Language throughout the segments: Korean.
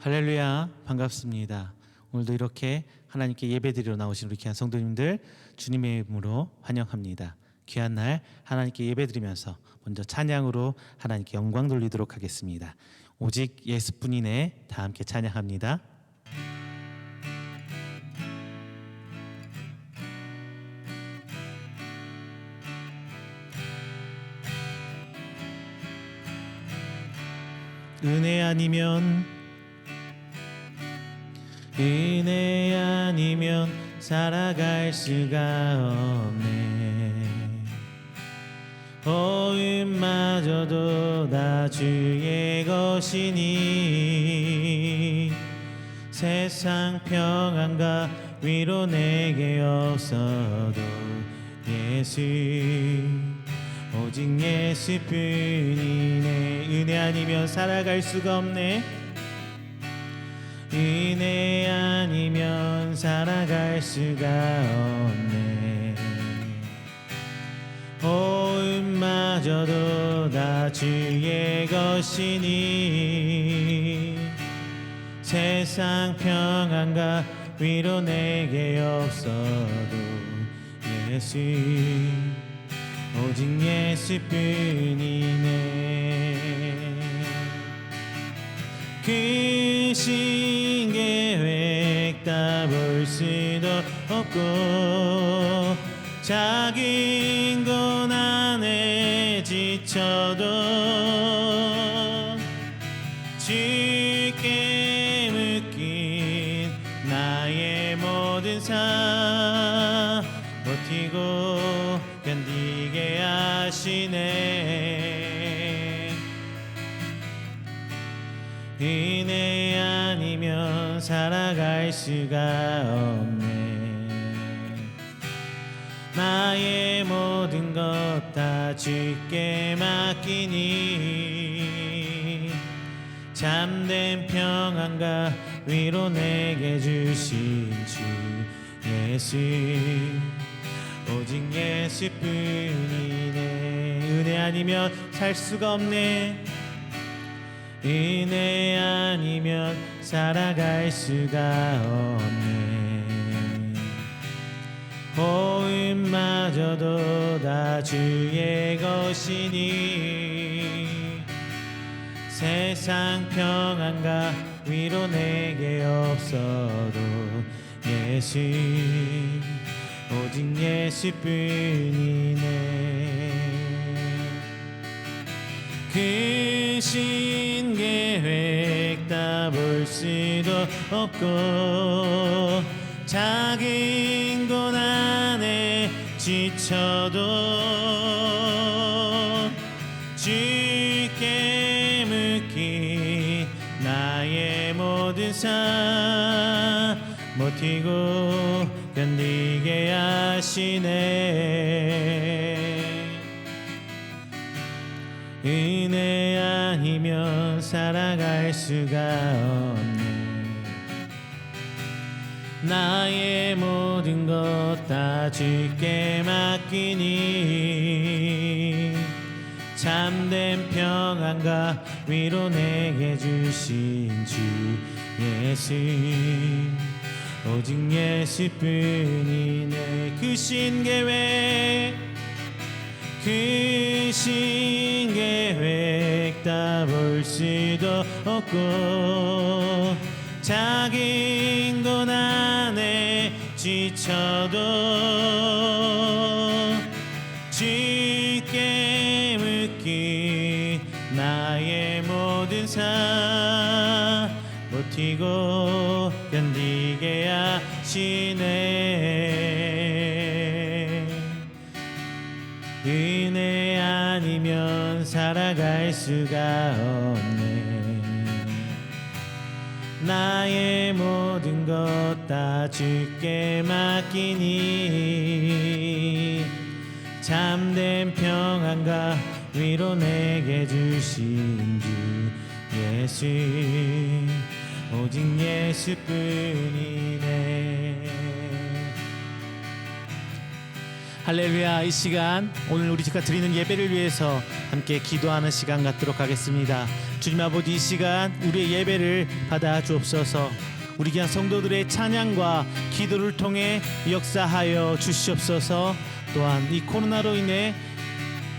할렐루야, 반갑습니다. 오늘도 이렇게 하나님께 예배드리러 나오신 우리 귀한 성도님들 주님의 이름으로 환영합니다. 귀한 날 하나님께 예배드리면서 먼저 찬양으로 하나님께 영광 돌리도록 하겠습니다. 오직 예수뿐이네. 다 함께 찬양합니다. 은혜 아니면 살아갈 수가 없네. 마저도 다 주의 것이니 세상 평안과 위로 내게 없어도 예수 오직 예수뿐이네. 은혜 아니면 살아갈 수가 없네. 은혜 아니면 살아갈 수가 없네. 마저도 다 주의 것이니 세상 평안과 위로 내게 없어도 예수 오직 예수뿐이네. 크신 계획 다 볼 수도 없고 작은 고난에 지쳐도 주께 묶인 나의 모든 삶 버티고 견디게 하시네. 은혜 아니면 살아갈 수가 없네. 나의 모든 것 다 주께 맡기니 참된 평안과 위로 내게 주신 주 예수 오직 예수뿐이네. 은혜 아니면 살 수가 없네. 은혜 아니면 살아갈 수가 없네. 마저도 다 주의 것이니 세상 평안과 위로 내게 없어도 예수 오직 예수뿐이네. 크신 계획 다 볼 수도 없고 작은 고난에 지쳐도 주께 묶인 나의 모든 삶 버티고 견디게 하시네. 은혜 아니면 살아갈 수가 없네. 나의 모든 것 다 주께 맡기니 참된 평안과 위로 내게 주신 주 예수 오직 예수뿐이네. 크신 계획 다 볼 수도 없고 작은 고난에 지쳐도 주께 묶인 나의 모든 삶 버티고 견디게 하시네. 은혜 아니면 살아갈 수가 없네. 나의 모든 것 다 주께 맡기니 참된 평안과 위로 내게 주신 주 예수 오직 예수뿐이네. 할렐루야. 이 시간 오늘 우리가 드리는 예배를 위해서 함께 기도하는 시간 갖도록 하겠습니다. 주님 아버지, 이 시간 우리의 예배를 받아 주옵소서. 우리 귀한 성도들의 찬양과 기도를 통해 역사하여 주시옵소서. 또한 이 코로나로 인해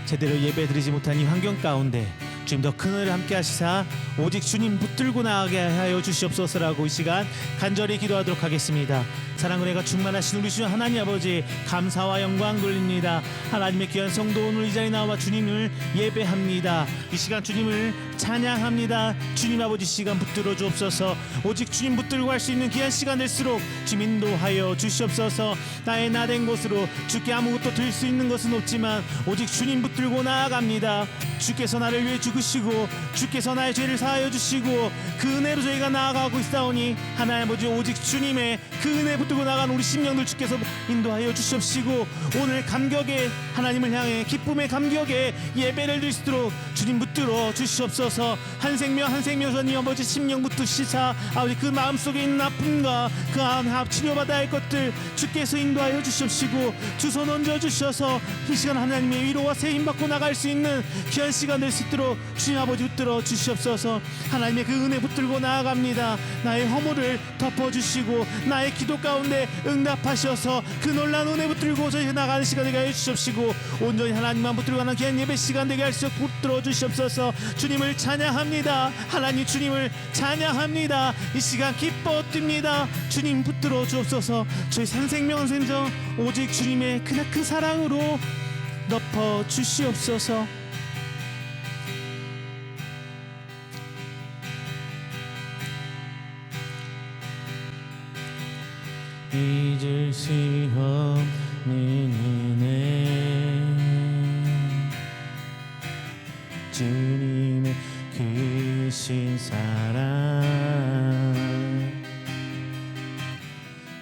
제대로 예배드리지 못한 이 환경 가운데 주님 더 큰 은혜를 함께 하시사 오직 주님 붙들고 나가게 하여 주시옵소서라고 이 시간 간절히 기도하도록 하겠습니다. 사랑 은혜가 충만하신 우리 주 하나님 아버지, 감사와 영광 돌립니다. 하나님의 귀한 성도 오늘 이 자리에 나와 주님을 예배합니다. 이 시간 주님을 찬양합니다. 주님 아버지, 시간 붙들어 주옵소서. 오직 주님 붙들고 갈 수 있는 귀한 시간 될수록 주님 인도하여 주시옵소서. 나의 나된 곳으로 주께 아무것도 드릴 수 있는 것은 없지만 오직 주님 붙들고 나아갑니다. 주께서 나를 위해 죽으시고 주께서 나의 죄를 사하여 주시고 그 은혜로 저희가 나아가고 있사오니 하나님 아버지, 오직 주님의 그 은혜 붙들고 나가는 우리 심령들 주께서 인도하여 주시옵시고 오늘 감격의 하나님을 향해 기쁨의 감격의 예배를 드릴 수 있도록 주님 붙들어 주시옵소서. 한 생명 한 생명 주님 아버지 심령 붙드시사 아버지 그 마음속에 있는 아픔과 그 치료받아야 할 것들 주께서 인도하여 주시옵시고 두 손 얹어 주셔서 이 시간 하나님의 위로와 새 힘 받고 나갈 수 있는 귀한 시간 될 수 있도록 주님 아버지 붙들어 주시옵소서. 하나님의 그 은혜 붙들고 나아갑니다. 나의 허물을 덮어주시고 나의 기도 가운데 응답하셔서 그 놀라운 은혜 붙들고 저희 나가는 시간 되게 하여 주시옵시고 온전히 하나님만 붙들고 가는 귀한 예배 시간 되게 할 수 있도록 붙들어 주시옵소서. 주님을 찬양합니다. 하나님 주님을 찬양합니다. 이 시간 기뻐 뜁니다. 주님 붙들어 주옵소서. 저희 산생명 생정 오직 주님의 그냥 그 사랑으로 덮어 주시옵소서. 잊을 수 없는 은혜, 주님의 크신 사랑,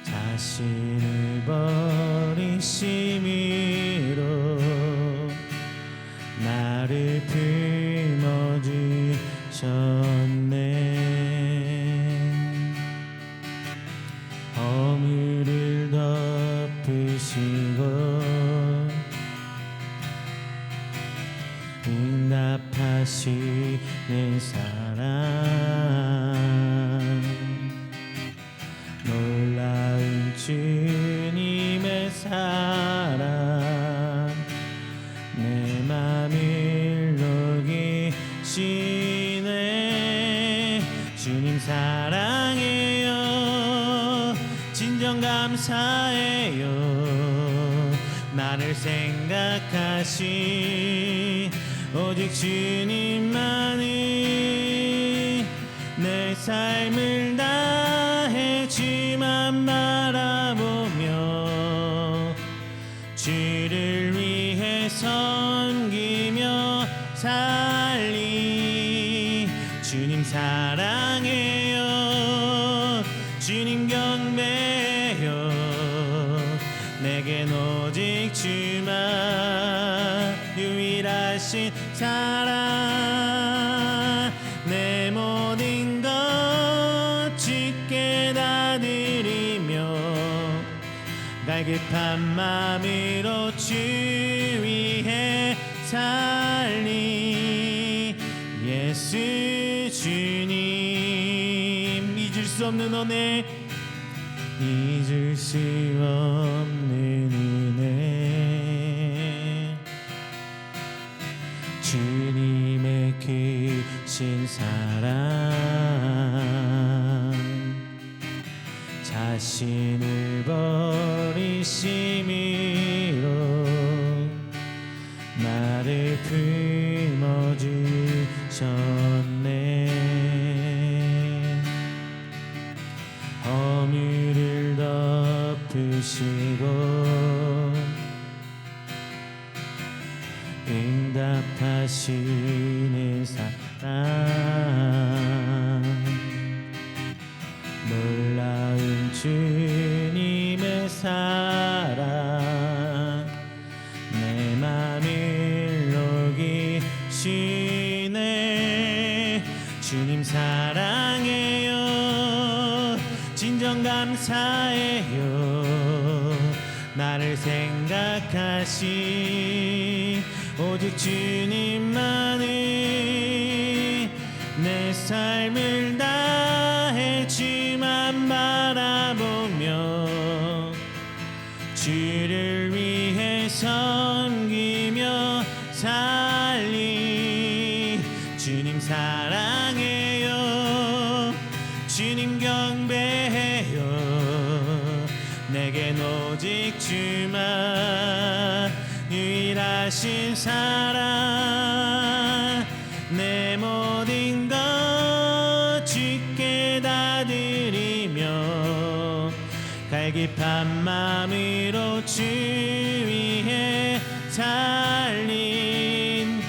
자신을 버리심으로 나를 품어주셨네. 허물을 덮으시고 응답하시는 사랑, 놀라운 주님의 사랑, 내 맘을 녹이시네. 주님 사랑해요. 진정 감사해요. 나를 생각하시 오직 주님만이 내 삶을 다해 주만 바라보며 주를 위해 섬기며 살리. 주님 사랑해요. 주님 경배해요. 내겐 오직 주만 유일하신 사랑, 내 모든 것 주께 다 드리며 갈급한 마음으로 주 위해 살리. 예수 주님, 잊을 수 없는 은혜, 잊을 수 없는 은혜, 주님의 크신 사랑, 자신을 버리심으로 나를 품어주셨네. 허물을 덮으시고 응답하시는 사랑, 놀라운 주님의 사랑, 내 맘을 녹이시네. 주님 사랑해요. 진정 감사해요. 나를 생각하시 오직 주님만이 내 삶을 다해 주만 바라보며 주를 위해 섬기며 살리 주님 사랑해요 주님 경배해요 내겐 오직 주만 유일하신 사랑 내 모든 것 주께 다 드리며 갈급한 마음으로 주 위해 살린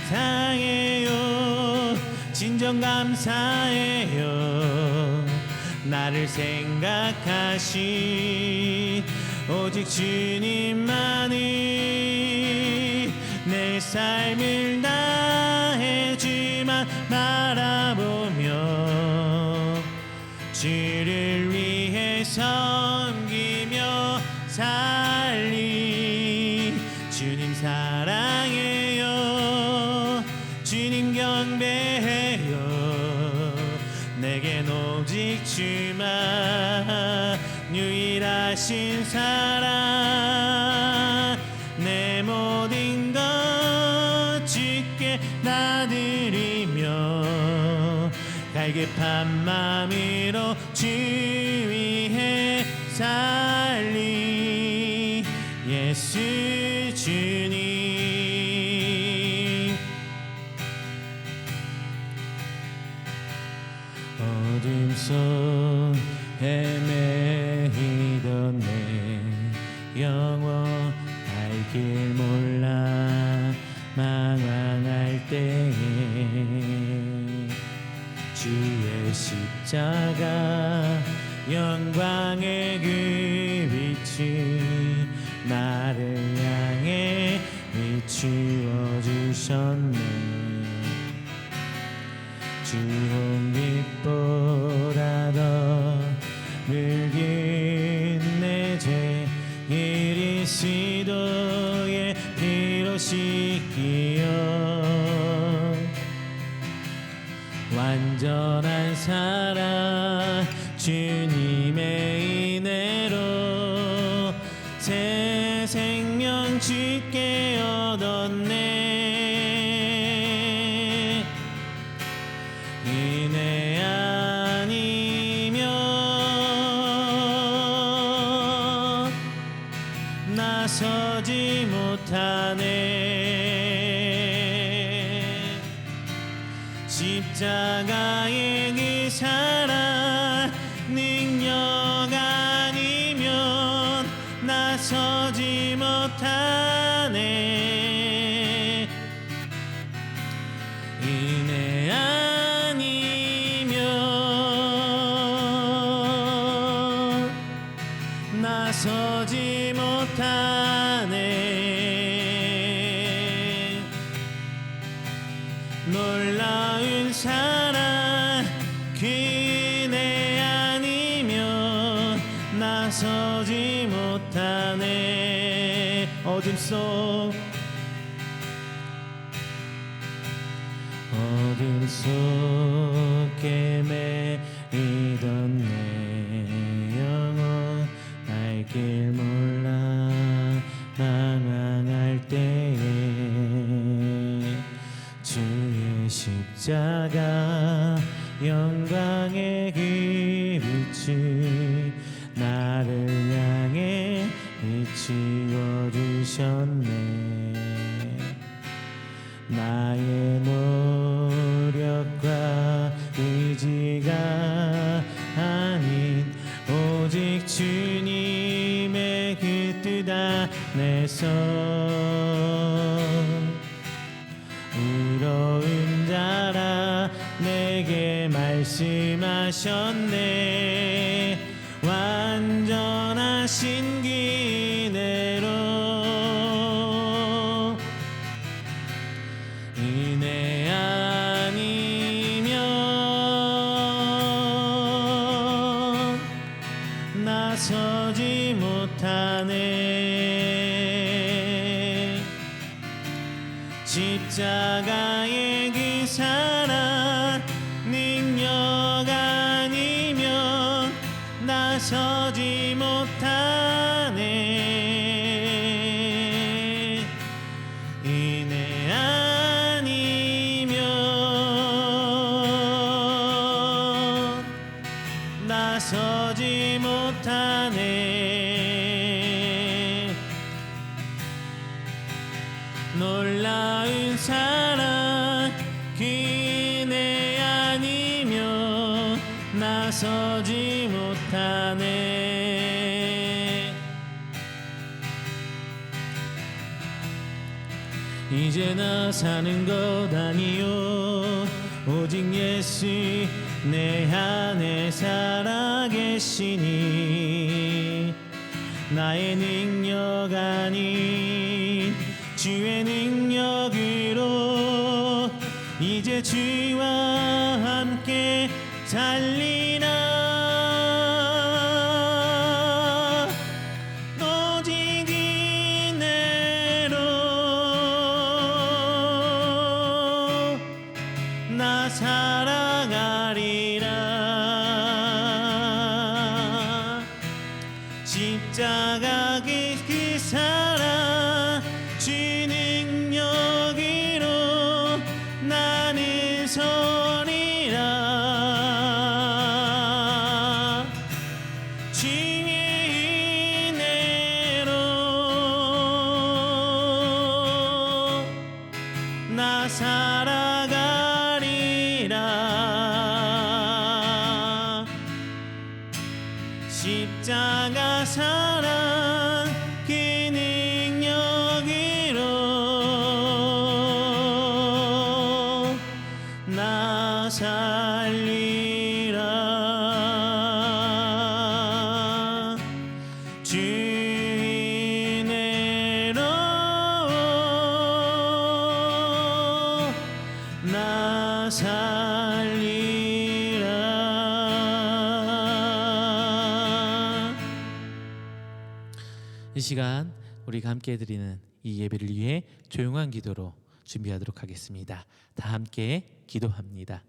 상해요 진정 감사해요 나를 생각하시 오직 주님만이 내 삶을 다해 주만 바라보며 주를 위해 섬기며 살리 주님 사랑해요 주님 경배해요 내겐 오직 주만 유일하신 사랑 내 모든 것 주께 나드리며 갈급한 마음으로 주 위해 살리 예수 주님 어둠 속 헤매이던 내 영원 알 길 몰라 망황할 때에 주의 십자가 영광의 그 빛이 나를 향해 비추어 주셨네 주홍 빛보다 더 늙은 내 죄 그리스도의 피로 씻기어 완전한 사랑 주님의 은혜로 새 생명 주께 얻었네 은혜 아니면 나서지 못하네 십자가의 그 사랑 능력 아니면 나서지 못하네 은혜 아니면 나서지 못하네 놀라운 사랑 그 은혜 아니면 나서지 못하네 어둠 속에 매이던 내 영혼 알 길 몰라 망황할 때에 주의 십자가 영광의 그 빛이 나를 향해 비추어 주셨네 나의 노력과 의지가 아닌 오직 주님의 그 뜻 안에서 의로운 자라 내게 말씀하셨네 완전하신 기내로 은혜 아니면 나서지 못하네. 십자가의 그 사랑 능력 아니면 나서지 못하네. 은혜 아니면 나서지 못하네. 놀라운 사랑 그 은혜 아니면 나서지 못하네. 이제 나 사는 것 아니요 오직 예수 내 안에 살아계시니 나의 능력 아닌 주의 능력으로 이제 주와 함께 달리나. 오직 은혜로 나 살아가리라. 십자가 그 사랑 주 능력으로 나는 서리라. 주의 은혜로 나 살아가리라. 십자가 사랑 그 능력으로 나 살리라. 주 은혜로 나 살리라. 이 시간 우리가 함께 드리는 이 예배를 위해 조용한 기도로 준비하도록 하겠습니다. 다 함께 기도합니다.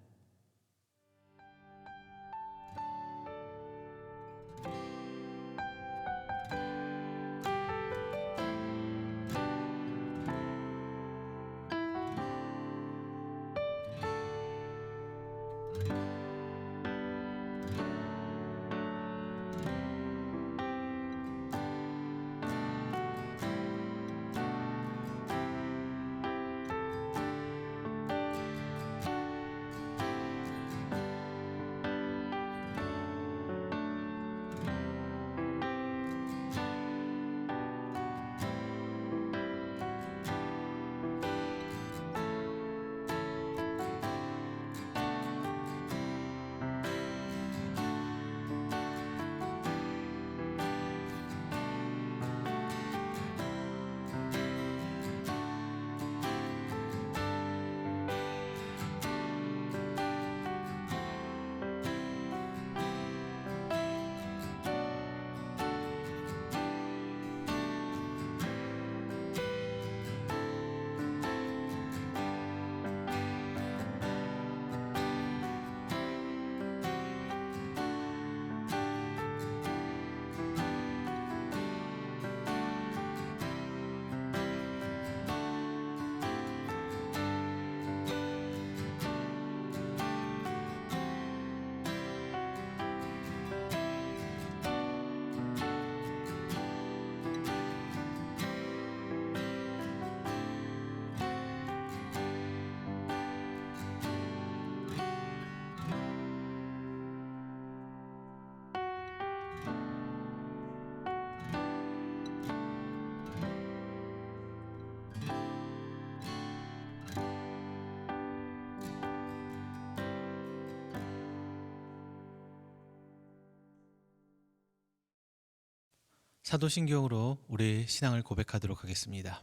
사도신경으로 우리의 신앙을 고백하도록 하겠습니다.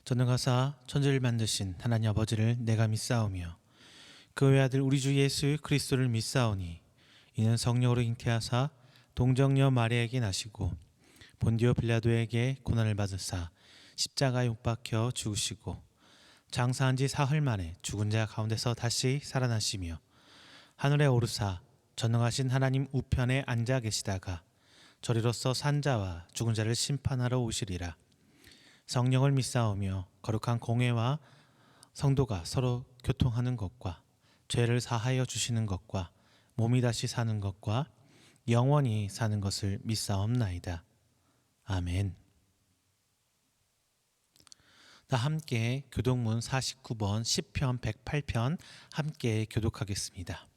전능하사 천지를 만드신 하나님 아버지를 내가 믿사오며 그 외아들 우리 주 예수 그리스도를 믿사오니 이는 성령으로 잉태하사 동정녀 마리아에게 나시고 본디오 빌라도에게 고난을 받으사 십자가에 못 박혀 죽으시고 장사한 지 사흘 만에 죽은 자 가운데서 다시 살아나시며 하늘에 오르사 전능하신 하나님 우편에 앉아 계시다가 저리로서 산자와 죽은 자를 심판하러 오시리라. 성령을 믿사오며 거룩한 공회와 성도가 서로 교통하는 것과 죄를 사하여 주시는 것과 몸이 다시 사는 것과 영원히 사는 것을 믿사옵나이다. 아멘. 다 함께 교독문 49번 시편 108편 함께 교독하겠습니다.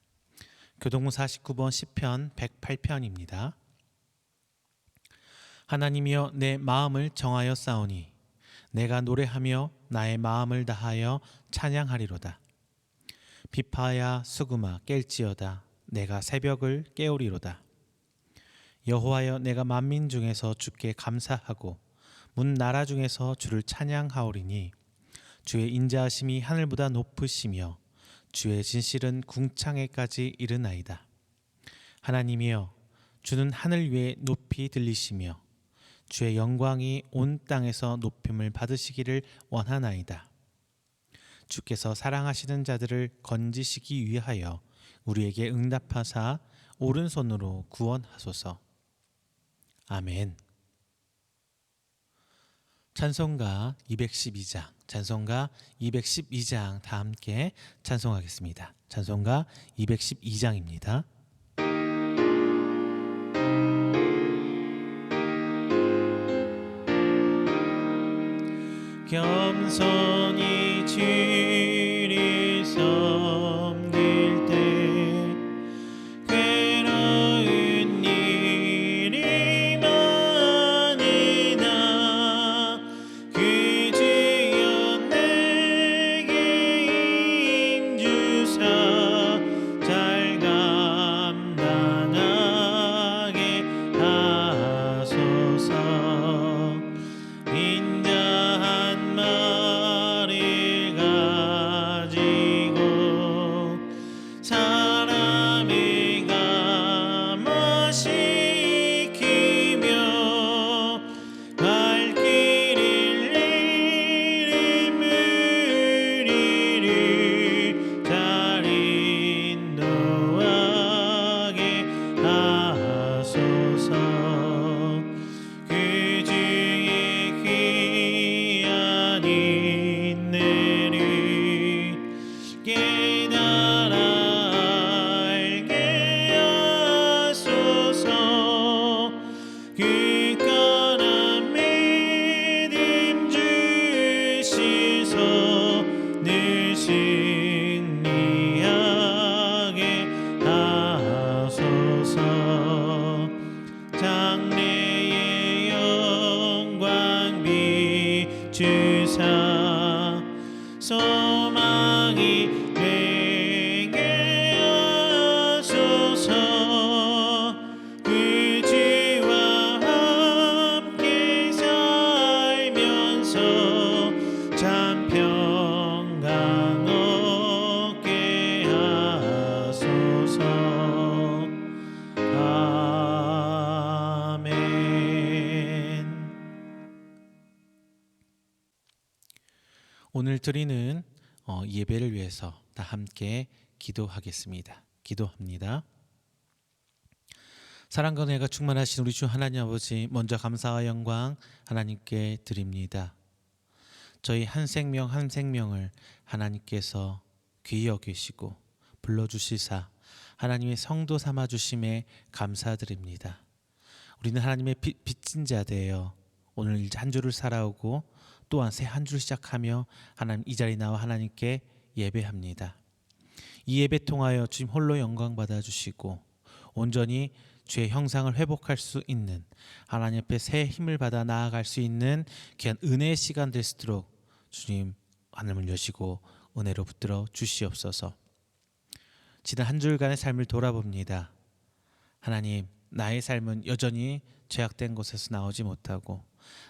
교독문 49번 시편 108편입니다. 하나님이여 내 마음을 정하여 싸우니 내가 노래하며 나의 마음을 다하여 찬양하리로다. 비파야 수금아 깰지어다. 내가 새벽을 깨우리로다. 여호와여 내가 만민 중에서 주께 감사하고 문 나라 중에서 주를 찬양하오리니 주의 인자하심이 하늘보다 높으시며 주의 진실은 궁창에까지 이르나이다. 하나님이여 주는 하늘 위에 높이 들리시며 주의 영광이 온 땅에서 높임을 받으시기를 원하나이다. 주께서 사랑하시는 자들을 건지시기 위하여 우리에게 응답하사 오른손으로 구원하소서. 아멘. 찬송가 212장, 찬송가 212장 다 함께 찬송하겠습니다. 찬송가 212장입니다. 겸손히 주를 섬길 때 괴로운 일이 많으나 그 주여 내게 힘주사 잘 감당하게 하소서. 인자한 말을 가지고 사람을 감화시키며 갈 길을 잃은 무리를 잘 인도하게 하소서. 그 중에 귀한 인내를 깨달아 알게 하소서. 굳건한 믿음 주시소. 늘 승리하게 하소서. 장래의 영광 비추사 소망이 되게 하소서. 그 주와 함께 살면서 참 평강 얻게 하소서. 아멘. 오늘 드리는 예배를 위해서 다 함께 기도하겠습니다. 기도합니다. 사랑과 은혜가 충만하신 우리 주 하나님 아버지, 먼저 감사와 영광 하나님께 드립니다. 저희 한 생명 한 생명을 하나님께서 귀히 여기시고 불러주시사 하나님의 성도 삼아주심에 감사드립니다. 우리는 하나님의 빚진 자 되어 오늘 한 주를 살아오고 또한 새 한 주를 시작하며 하나님 이 자리에 나와 하나님께 예배합니다. 이 예배 통하여 주님 홀로 영광 받아주시고 온전히 주의 형상을 회복할 수 있는 하나님 앞에 새 힘을 받아 나아갈 수 있는 귀한 은혜의 시간 될 수 있도록 주님 하늘을 여시고 은혜로 붙들어 주시옵소서. 지난 한 주간의 삶을 돌아봅니다. 하나님, 나의 삶은 여전히 죄악된 곳에서 나오지 못하고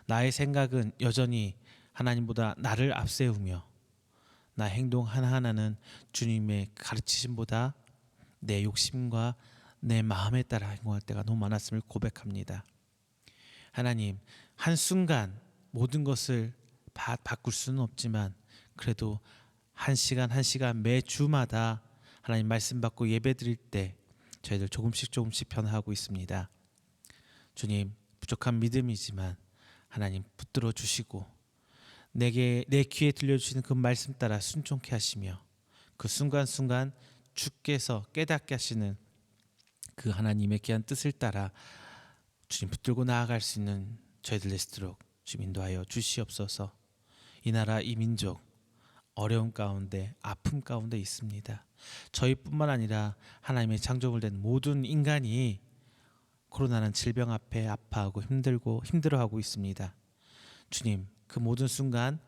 나의 생각은 여전히 하나님보다 나를 앞세우며 나의 행동 하나하나는 주님의 가르치심보다 내 욕심과 내 마음에 따라 행동할 때가 너무 많았음을 고백합니다. 하나님, 한순간 모든 것을 바꿀 수는 없지만 그래도 한 시간 한 시간 매 주마다 하나님 말씀 받고 예배 드릴 때 저희들 조금씩 변화하고 있습니다. 주님, 부족한 믿음이지만 하나님 붙들어 주시고 내게 내 귀에 들려주시는 그 말씀 따라 순종케 하시며 그 순간순간 주께서 깨닫게 하시는 그 하나님의 귀한 뜻을 따라 주님 붙들고 나아갈 수 있는 저희들 되시도록 주님 인도하여 주시옵소서. 이 나라 이 민족 어려움 가운데 아픔 가운데 있습니다. 저희뿐만 아니라 하나님의 창조물 된 모든 인간이 코로나는 질병 앞에 아파하고 힘들어하고 있습니다. 주님, 그 모든 순간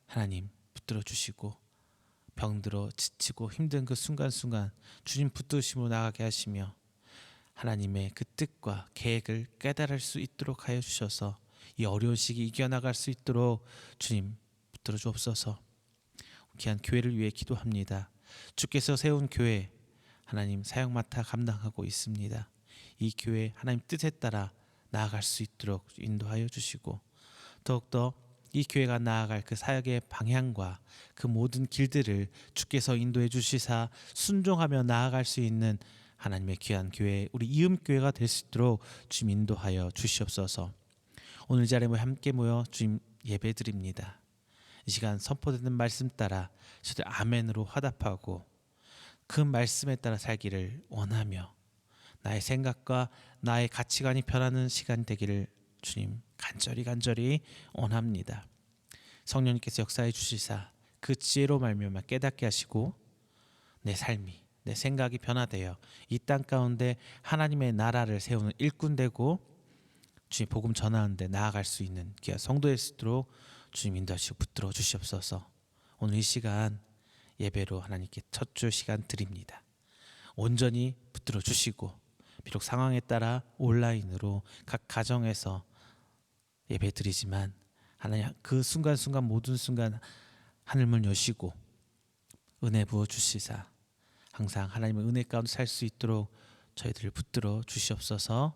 하나님 붙들어 주시고 병들어 지치고 힘든 그 순간순간 주님 붙드심으로 나가게 하시며 하나님의 그 뜻과 계획을 깨달을 수 있도록 하여 주셔서 이 어려운 시기 이겨나갈 수 있도록 주님 붙들어 주옵소서. 귀한 교회를 위해 기도합니다. 주께서 세운 교회 하나님 사역 맡아 감당하고 있습니다. 이 교회 하나님 뜻에 따라 나아갈 수 있도록 인도하여 주시고 더욱더 이 교회가 나아갈 그 사역의 방향과 그 모든 길들을 주께서 인도해 주시사 순종하며 나아갈 수 있는 하나님의 귀한 교회, 우리 이음교회가 될 수 있도록 주님 인도하여 주시옵소서. 오늘 자리에 함께 모여 주님 예배드립니다. 이 시간 선포되는 말씀 따라 저들 아멘으로 화답하고 그 말씀에 따라 살기를 원하며 나의 생각과 나의 가치관이 변하는 시간 되기를 주님 간절히 원합니다. 성령님께서 역사해 주시사 그 지혜로 말미암아 깨닫게 하시고 내 삶이 내 생각이 변화되어 이 땅 가운데 하나님의 나라를 세우는 일꾼 되고 주님 복음 전하는 데 나아갈 수 있는 귀한 성도 될 수 있도록 주님 인도하시고 붙들어 주시옵소서. 오늘 이 시간 예배로 하나님께 첫 주 시간 드립니다. 온전히 붙들어 주시고 비록 상황에 따라 온라인으로 각 가정에서 예배 드리지만 하나님 그 순간순간 모든 순간 하늘문 여시고 은혜 부어 주시사 항상 하나님의 은혜 가운데 살 수 있도록 저희들을 붙들어 주시옵소서.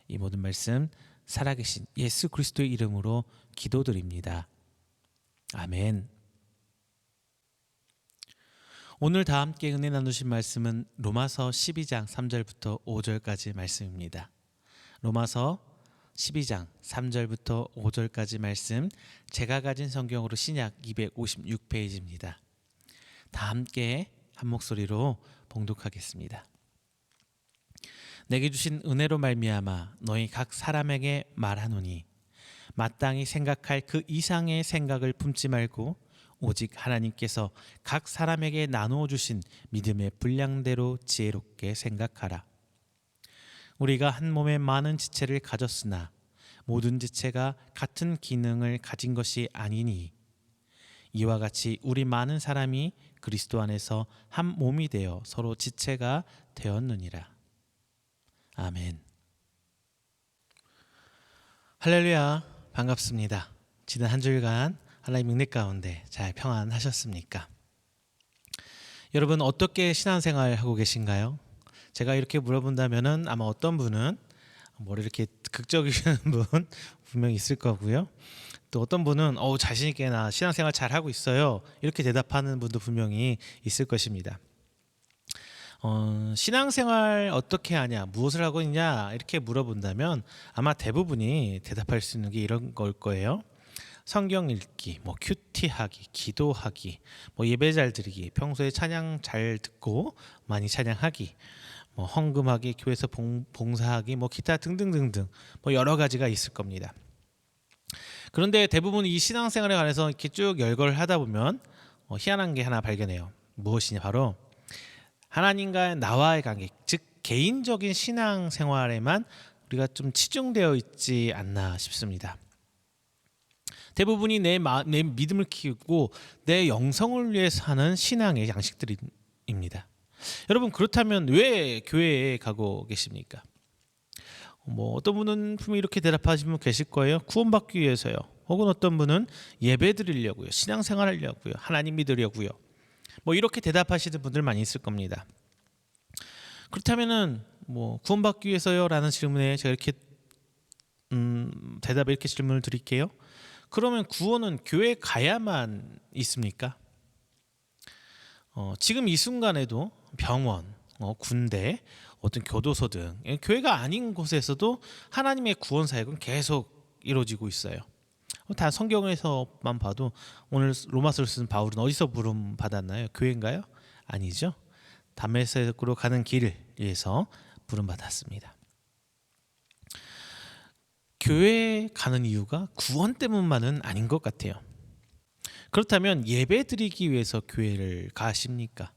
이 모든 말씀 살아계신 예수 그리스도의 이름으로 기도드립니다. 아멘. 오늘 다 함께 은혜 나누신 말씀은 로마서 12장 3절부터 5절까지 말씀입니다. 로마서 12장 3절부터 5절까지 말씀, 제가 가진 성경으로 신약 256페이지입니다. 다 함께 한 목소리로 봉독하겠습니다. 내게 주신 은혜로 말미암아 너희 각 사람에게 말하노니 마땅히 생각할 그 이상의 생각을 품지 말고 오직 하나님께서 각 사람에게 나누어 주신 믿음의 분량대로 지혜롭게 생각하라. 우리가 한 몸에 많은 지체를 가졌으나 모든 지체가 같은 기능을 가진 것이 아니니 이와 같이 우리 많은 사람이 그리스도 안에서 한 몸이 되어 서로 지체가 되었느니라. 아멘. 할렐루야, 반갑습니다. 지난 한 주일간 하나님 은혜 가운데 잘 평안하셨습니까? 여러분 어떻게 신앙생활 하고 계신가요? 제가 이렇게 물어본다면은 아마 어떤 분은 머리 이렇게 극적이신 분 분명히 있을 거고요. 또 어떤 분은 자신 있게 나 신앙생활 잘 하고 있어요. 이렇게 대답하는 분도 분명히 있을 것입니다. 신앙생활 어떻게 하냐, 무엇을 하고 있냐 이렇게 물어본다면 아마 대부분이 대답할 수 있는 게 이런 걸 거예요. 성경 읽기, 큐티하기, 기도하기, 예배 잘 드리기, 평소에 찬양 잘 듣고 많이 찬양하기, 헌금하기, 교회에서 봉사하기, 기타 등등등등 여러 가지가 있을 겁니다. 그런데 대부분 이 신앙생활에 관해서 이렇게 쭉 열거를 하다 보면 희한한 게 하나 발견해요. 무엇이냐, 바로 하나님과 나와의 관계, 즉 개인적인 신앙생활에만 우리가 좀 치중되어 있지 않나 싶습니다. 대부분이 내 믿음을 키우고 내 영성을 위해서 하는 신앙의 양식들입니다. 여러분 그렇다면 왜 교회에 가고 계십니까? 어떤 분은 분명히 이렇게 대답하시는 분 계실 거예요. 구원받기 위해서요. 혹은 어떤 분은 예배 드리려고요. 신앙생활 하려고요. 하나님 믿으려고요. 이렇게 대답하시는 분들 많이 있을 겁니다. 그렇다면은 뭐 구원받기 위해서요라는 질문에 제가 이렇게 대답에 이렇게 질문을 드릴게요. 그러면 구원은 교회에 가야만 있습니까? 지금 이 순간에도 병원, 군대, 어떤 교도소 등 교회가 아닌 곳에서도 하나님의 구원 사역은 계속 이루어지고 있어요. 다 성경에서만 봐도 오늘 로마서를 쓴 바울은 어디서 부름 받았나요? 교회인가요? 아니죠. 다메섹으로 가는 길에서 부름 받았습니다. 교회에 가는 이유가 구원 때문만은 아닌 것 같아요. 그렇다면 예배 드리기 위해서 교회를 가십니까?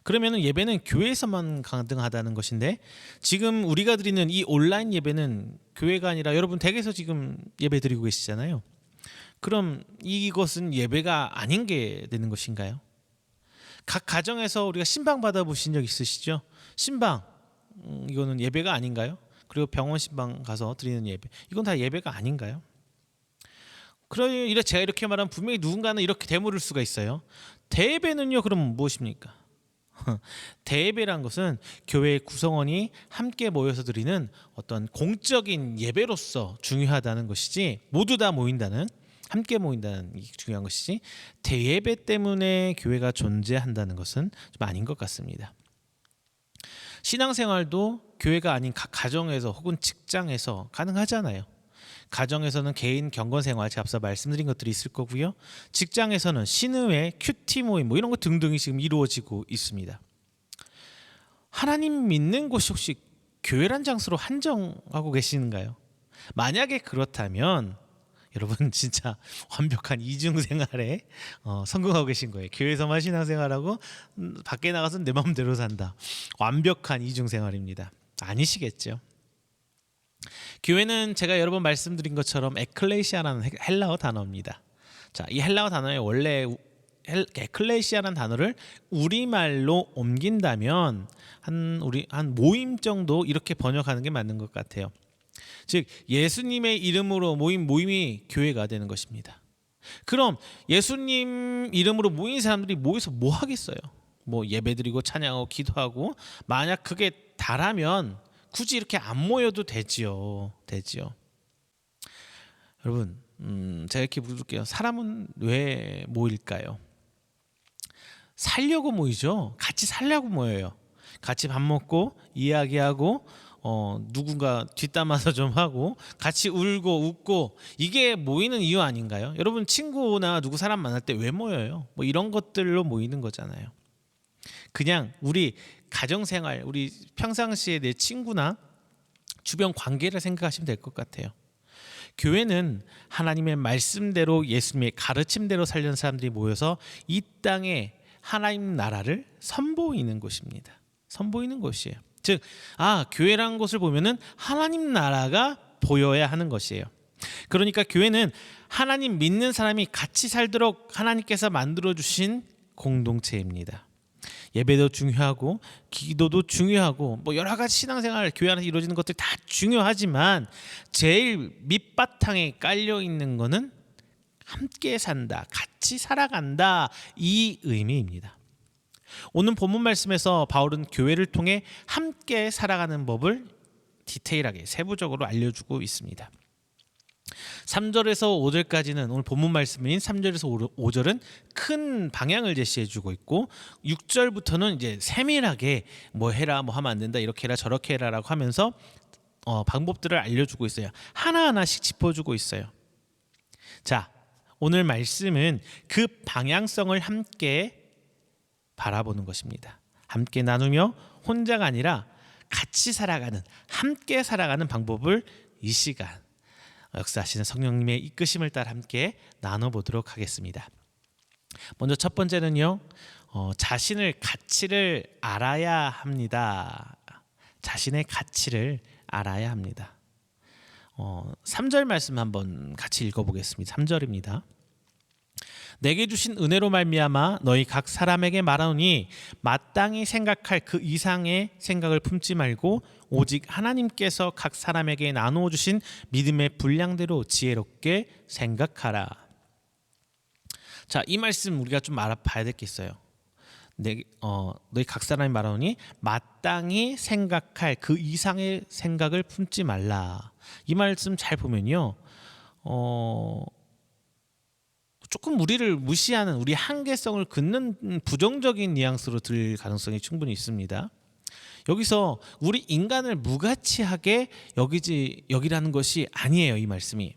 그러면 예배는 교회에서만 가능하다는 것인데, 지금 우리가 드리는 이 온라인 예배는 교회가 아니라 여러분 댁에서 지금 예배 드리고 계시잖아요. 그럼 이것은 예배가 아닌 게 되는 것인가요? 각 가정에서 우리가 신방 받아보신 적 있으시죠? 신방, 이거는 예배가 아닌가요? 그리고 병원 신방 가서 드리는 예배, 이건 다 예배가 아닌가요? 그러니 제가 이렇게 말하면 분명히 누군가는 이렇게 되물을 수가 있어요. 대예배는요, 그럼 무엇입니까? 대예배란 것은 교회의 구성원이 함께 모여서 드리는 어떤 공적인 예배로서 중요하다는 것이지, 모두 다 모인다는, 함께 모인다는 게 중요한 것이지, 대예배 때문에 교회가 존재한다는 것은 좀 아닌 것 같습니다. 신앙생활도 교회가 아닌 각 가정에서 혹은 직장에서 가능하잖아요. 가정에서는 개인 경건생활, 제가 앞서 말씀드린 것들이 있을 거고요. 직장에서는 신의회, 큐티 모임 이런 것 등등이 지금 이루어지고 있습니다. 하나님 믿는 곳이 혹시 교회란 장소로 한정하고 계시는가요? 만약에 그렇다면 여러분 진짜 완벽한 이중생활에 성공하고 계신 거예요. 교회에서만 신앙생활하고 밖에 나가서 내 마음대로 산다. 완벽한 이중생활입니다. 아니시겠죠? 교회는 제가 여러 번 말씀드린 것처럼 에클레시아라는 헬라어 단어입니다. 자, 이 헬라어 단어의 원래 에클레시아라는 단어를 우리말로 옮긴다면 한 모임 정도 이렇게 번역하는 게 맞는 것 같아요. 즉 예수님의 이름으로 모임이 교회가 되는 것입니다. 그럼 예수님 이름으로 모인 사람들이 모여서 뭐 하겠어요? 뭐 예배드리고 찬양하고 기도하고, 만약 그게 다라면 굳이 이렇게 안 모여도 되지요. 여러분, 제가 이렇게 물을게요. 사람은 왜 모일까요? 살려고 모이죠. 같이 살려고 모여요. 같이 밥 먹고 이야기하고, 누군가 뒷담화서 좀 하고, 같이 울고 웃고, 이게 모이는 이유 아닌가요? 여러분, 친구나 누구 사람 만날 때 왜 모여요? 뭐 이런 것들로 모이는 거잖아요. 그냥 우리 가정생활, 우리 평상시에 내 친구나 주변 관계를 생각하시면 될 것 같아요. 교회는 하나님의 말씀대로, 예수님의 가르침대로 살려는 사람들이 모여서 이 땅에 하나님 나라를 선보이는 곳입니다. 선보이는 곳이에요. 즉, 교회라는 곳을 보면은 하나님 나라가 보여야 하는 것이에요. 그러니까 교회는 하나님 믿는 사람이 같이 살도록 하나님께서 만들어 주신 공동체입니다. 예배도 중요하고 기도도 중요하고 뭐 여러 가지 신앙생활 교회 안에서 이루어지는 것들 다 중요하지만, 제일 밑바탕에 깔려 있는 거는 함께 산다, 같이 살아간다, 이 의미입니다. 오늘 본문 말씀에서 바울은 교회를 통해 함께 살아가는 법을 디테일하게 세부적으로 알려주고 있습니다. 3절에서 5절까지는 오늘 본문 말씀인 3절에서 5절은 큰 방향을 제시해주고 있고, 6절부터는 이제 세밀하게 뭐 해라, 뭐 하면 안 된다, 이렇게 해라, 저렇게 해라라고 하면서 방법들을 알려주고 있어요. 하나하나씩 짚어주고 있어요. 자, 오늘 말씀은 그 방향성을 함께 바라보는 것입니다. 함께 나누며 혼자가 아니라 같이 살아가는, 함께 살아가는 방법을 이 시간 역사하시는 성령님의 이끄심을 따라 함께 나눠보도록 하겠습니다. 먼저 첫 번째는요, 자신의 가치를 알아야 합니다. 자신의 가치를 알아야 합니다. 3절 말씀 한번 같이 읽어보겠습니다. 3절입니다. 내게 주신 은혜로 말미암아 너희 각 사람에게 말하노니 마땅히 생각할 그 이상의 생각을 품지 말고 오직 하나님께서 각 사람에게 나누어 주신 믿음의 분량대로 지혜롭게 생각하라. 자, 이 말씀 우리가 좀 알아봐야 되겠어요. 너희 각 사람이 말하노니 마땅히 생각할 그 이상의 생각을 품지 말라. 이 말씀 잘 보면요, 조금 우리를 무시하는, 우리 한계성을 긋는 부정적인 뉘앙스로 들릴 가능성이 충분히 있습니다. 여기서 우리 인간을 무가치하게 여기라는 것이 아니에요. 이 말씀이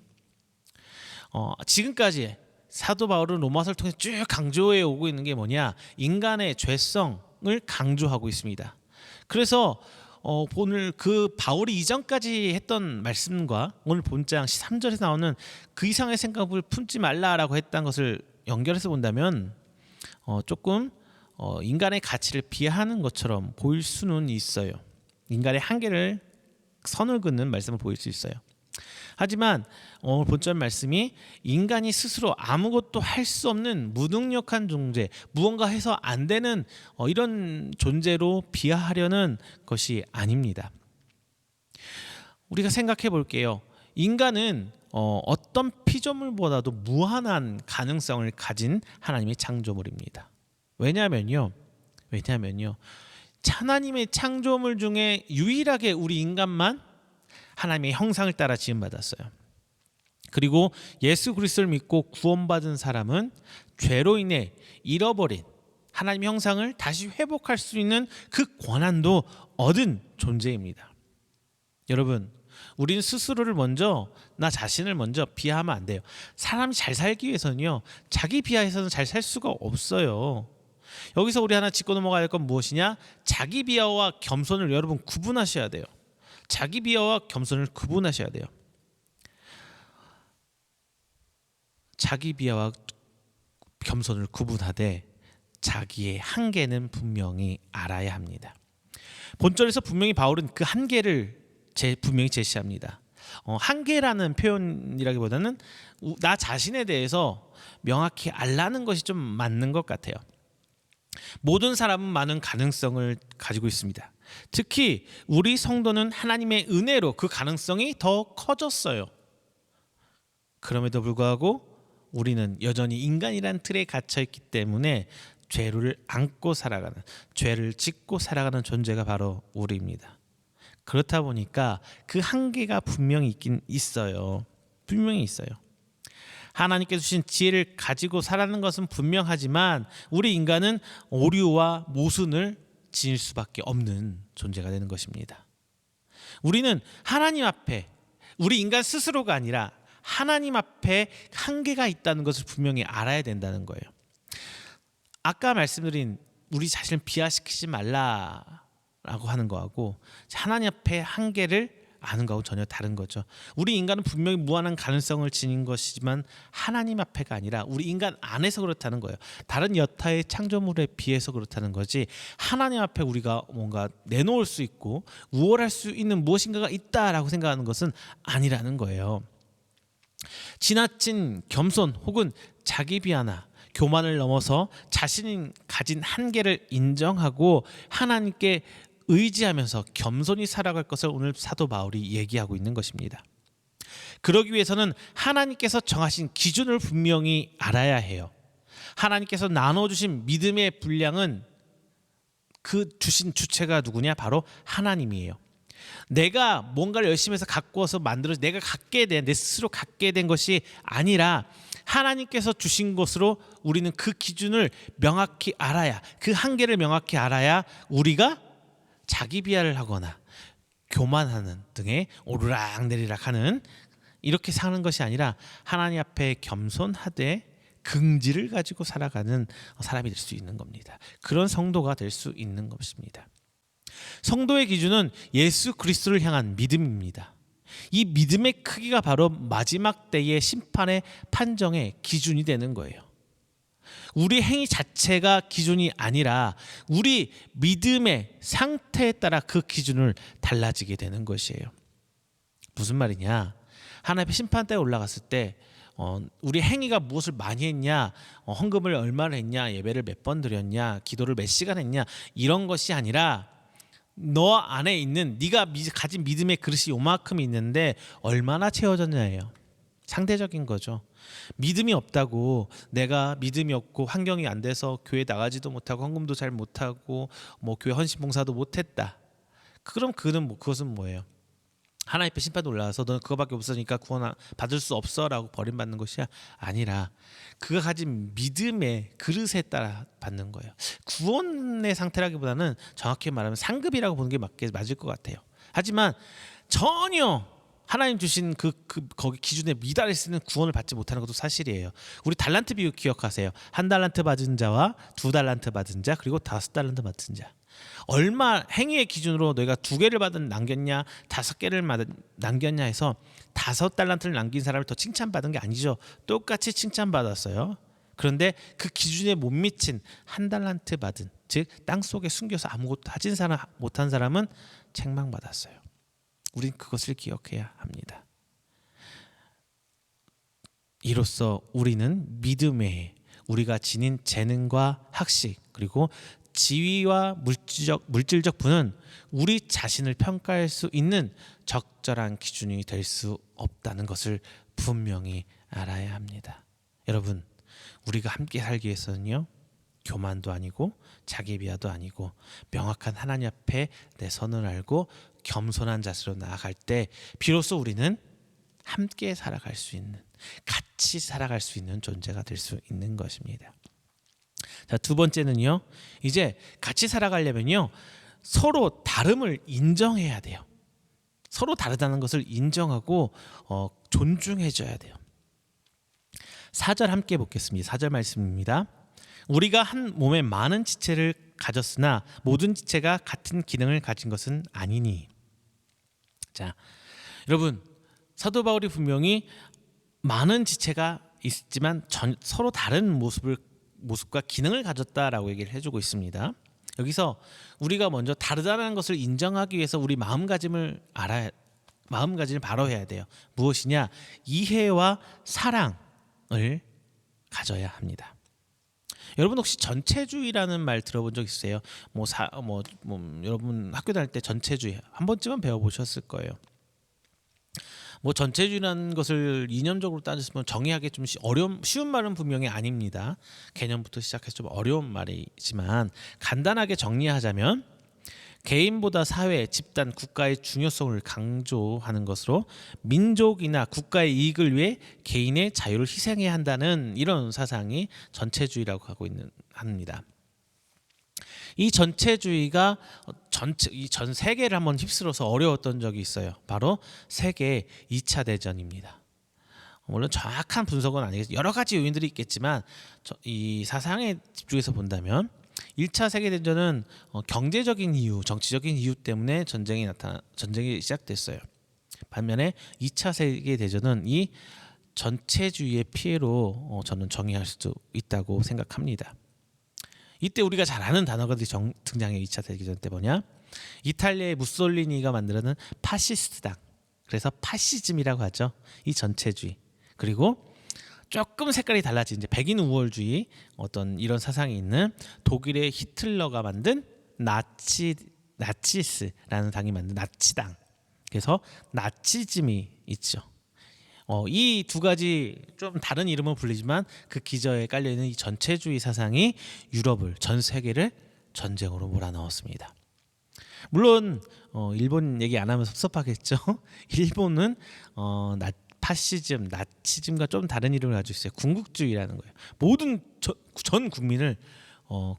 지금까지 사도 바울은 로마서를 통해서 쭉 강조해 오고 있는 게 뭐냐, 인간의 죄성을 강조하고 있습니다. 그래서 오늘 그 바울이 이전까지 했던 말씀과 오늘 본장 3절에 나오는 그 이상의 생각을 품지 말라라고 했던 것을 연결해서 본다면 조금 인간의 가치를 비하하는 것처럼 보일 수는 있어요. 인간의 한계를 선을 긋는 말씀을 보일 수 있어요. 하지만 오늘 본절 말씀이 인간이 스스로 아무것도 할 수 없는 무능력한 존재, 무언가 해서 안 되는 이런 존재로 비하하려는 것이 아닙니다. 우리가 생각해 볼게요. 인간은 어떤 피조물보다도 무한한 가능성을 가진 하나님의 창조물입니다. 왜냐하면요, 하나님의 창조물 중에 유일하게 우리 인간만 하나님의 형상을 따라 지음받았어요. 그리고 예수 그리스도를 믿고 구원받은 사람은 죄로 인해 잃어버린 하나님의 형상을 다시 회복할 수 있는 그 권한도 얻은 존재입니다. 여러분, 우리는 스스로를 나 자신을 먼저 비하하면 안 돼요. 사람이 잘 살기 위해서는요, 자기 비하해서는 잘 살 수가 없어요. 여기서 우리 하나 짚고 넘어가야 할 건 무엇이냐? 자기 비하와 겸손을 여러분 구분하셔야 돼요. 자기 비하와 겸손을 구분하셔야 돼요. 자기 비하와 겸손을 구분하되 자기의 한계는 분명히 알아야 합니다. 본절에서 분명히 바울은 그 한계를 분명히 제시합니다. 한계라는 표현이라기보다는 나 자신에 대해서 명확히 알라는 것이 좀 맞는 것 같아요. 모든 사람은 많은 가능성을 가지고 있습니다. 특히 우리 성도는 하나님의 은혜로 그 가능성이 더 커졌어요. 그럼에도 불구하고 우리는 여전히 인간이란 틀에 갇혀 있기 때문에 죄를 안고 살아가는, 죄를 짓고 살아가는 존재가 바로 우리입니다. 그렇다 보니까 그 한계가 분명히 있긴 있어요. 분명히 있어요. 하나님께서 주신 지혜를 가지고 살아가는 것은 분명하지만 우리 인간은 오류와 모순을 지닐 수밖에 없는 존재가 되는 것입니다. 우리는 하나님 앞에, 우리 인간 스스로가 아니라 하나님 앞에 한계가 있다는 것을 분명히 알아야 된다는 거예요. 아까 말씀드린 우리 자신을 비하시키지 말라라고 하는 거하고 하나님 앞에 한계를 아는 거하고 전혀 다른 거죠. 우리 인간은 분명히 무한한 가능성을 지닌 것이지만 하나님 앞에가 아니라 우리 인간 안에서 그렇다는 거예요. 다른 여타의 창조물에 비해서 그렇다는 거지, 하나님 앞에 우리가 뭔가 내놓을 수 있고 우월할 수 있는 무엇인가가 있다라고 생각하는 것은 아니라는 거예요. 지나친 겸손 혹은 자기 비하나 교만을 넘어서 자신이 가진 한계를 인정하고 하나님께 의지하면서 겸손히 살아갈 것을 오늘 사도 바울이 얘기하고 있는 것입니다. 그러기 위해서는 하나님께서 정하신 기준을 분명히 알아야 해요. 하나님께서 나눠주신 믿음의 분량은 그 주신 주체가 누구냐? 바로 하나님이에요. 내가 뭔가를 열심히 해서 갖고 와서 만들어 내가 갖게 된, 내 스스로 갖게 된 것이 아니라 하나님께서 주신 것으로 우리는 그 기준을 명확히 알아야, 그 한계를 명확히 알아야 우리가 자기 비하를 하거나 교만하는 등의 오르락내리락 하는 이렇게 사는 것이 아니라 하나님 앞에 겸손하되 긍지를 가지고 살아가는 사람이 될 수 있는 겁니다. 그런 성도가 될 수 있는 것입니다. 성도의 기준은 예수 그리스도를 향한 믿음입니다. 이 믿음의 크기가 바로 마지막 때의 심판의 판정의 기준이 되는 거예요. 우리 행위 자체가 기준이 아니라 우리 믿음의 상태에 따라 그 기준을 달라지게 되는 것이에요. 무슨 말이냐? 하나님의 심판대에 올라갔을 때 우리 행위가 무엇을 많이 했냐, 헌금을 얼마를 했냐, 예배를 몇 번 드렸냐, 기도를 몇 시간 했냐, 이런 것이 아니라 너 안에 있는 네가 가진 믿음의 그릇이 요만큼 있는데 얼마나 채워졌냐예요. 상대적인 거죠. 믿음이 없다고 내가 믿음이 없고 환경이 안 돼서 교회 나가지도 못하고 헌금도 잘 못하고 뭐 교회 헌신봉사도 못했다. 그럼 그것은 뭐예요? 하나님 앞에 심판이 올라와서 너는 그거밖에 없으니까 구원 받을 수 없어라고 버림받는 것이 아니라 그가 가진 믿음의 그릇에 따라 받는 거예요. 구원의 상태라기보다는 정확히 말하면 상급이라고 보는 게 맞을 것 같아요. 하지만 전혀 하나님 주신 거기 기준에 미달했을 때는 구원을 받지 못하는 것도 사실이에요. 우리 달란트 비유 기억하세요. 1달란트 받은 자와 2달란트 받은 자, 그리고 5달란트 받은 자. 얼마 행위의 기준으로 너희가 2개를 받은 남겼냐 5개를 남겼냐 해서 5달란트를 남긴 사람을 더 칭찬받은 게 아니죠. 똑같이 칭찬받았어요. 그런데 그 기준에 못 미친 1달란트 받은, 즉 땅속에 숨겨서 아무것도 하진 사람 못한 사람은 책망받았어요. 우린 그것을 기억해야 합니다. 이로써 우리는 믿음에 우리가 지닌 재능과 학식 그리고 지위와 물질적 부는 우리 자신을 평가할 수 있는 적절한 기준이 될 수 없다는 것을 분명히 알아야 합니다. 여러분, 우리가 함께 살기 위해서는요, 교만도 아니고 자기 비하도 아니고 명확한 하나님 앞에 내 선을 알고 겸손한 자세로 나아갈 때 비로소 우리는 함께 살아갈 수 있는, 같이 살아갈 수 있는 존재가 될 수 있는 것입니다. 자, 두 번째는요, 이제 같이 살아가려면요 서로 다름을 인정해야 돼요. 서로 다르다는 것을 인정하고 존중해줘야 돼요. 4절 함께 보겠습니다. 4절 말씀입니다. 우리가 한 몸에 많은 지체를 가졌으나 모든 지체가 같은 기능을 가진 것은 아니니. 자, 여러분, 사도 바울이 분명히 많은 지체가 있지만 서로 다른 모습과 기능을 가졌다라고 얘기를 해주고 있습니다. 여기서 우리가 먼저 다르다는 것을 인정하기 위해서 우리 마음가짐을 바로 해야 돼요. 무엇이냐? 이해와 사랑을 가져야 합니다. 여러분 혹시 전체주의라는 말 들어본 적 있으세요? 여러분 학교 다닐 때 전체주의 한 번쯤은 배워보셨을 거예요. 전체주의라는 것을 이념적으로 따졌으면 정의하기 좀 쉬운 말은 분명히 아닙니다. 개념부터 시작해서 좀 어려운 말이지만 간단하게 정리하자면 개인보다 사회, 집단, 국가의 중요성을 강조하는 것으로 민족이나 국가의 이익을 위해 개인의 자유를 희생해야 한다는 이런 사상이 전체주의라고 합니다. 이 전체주의가 전 세계를 한번 휩쓸어서 어려웠던 적이 있어요. 바로 세계 2차 대전입니다. 물론 정확한 분석은 아니겠지만 여러 가지 요인들이 있겠지만 이 사상에 집중해서 본다면 1차 세계대전은 경제적인 이유, 정치적인 이유 때문에 전쟁이 시작됐어요. 반면에 2차 세계대전은 이 전체주의의 피해로 저는 정의할 수도 있다고 생각합니다. 이때 우리가 잘 아는 단어가 등장해요. 2차 세계대전 때 뭐냐? 이탈리아의 무솔리니가 만들어낸 파시스트당, 그래서 파시즘이라고 하죠. 이 전체주의. 그리고 조금 색깔이 달라진 이제 백인 우월주의 이런 사상이 있는 독일의 히틀러가 만든 나치스라는 당이 만든 나치당. 그래서 나치즘이 있죠. 이 두 가지 좀 다른 이름으로 불리지만 그 기저에 깔려 있는 이 전체주의 사상이 유럽을, 전 세계를 전쟁으로 몰아넣었습니다. 물론 일본 얘기 안 하면 섭섭하겠죠. 일본은 파시즘, 나치즘과 좀 다른 이름을 가지고 있어요. 군국주의라는 거예요. 모든 전 국민을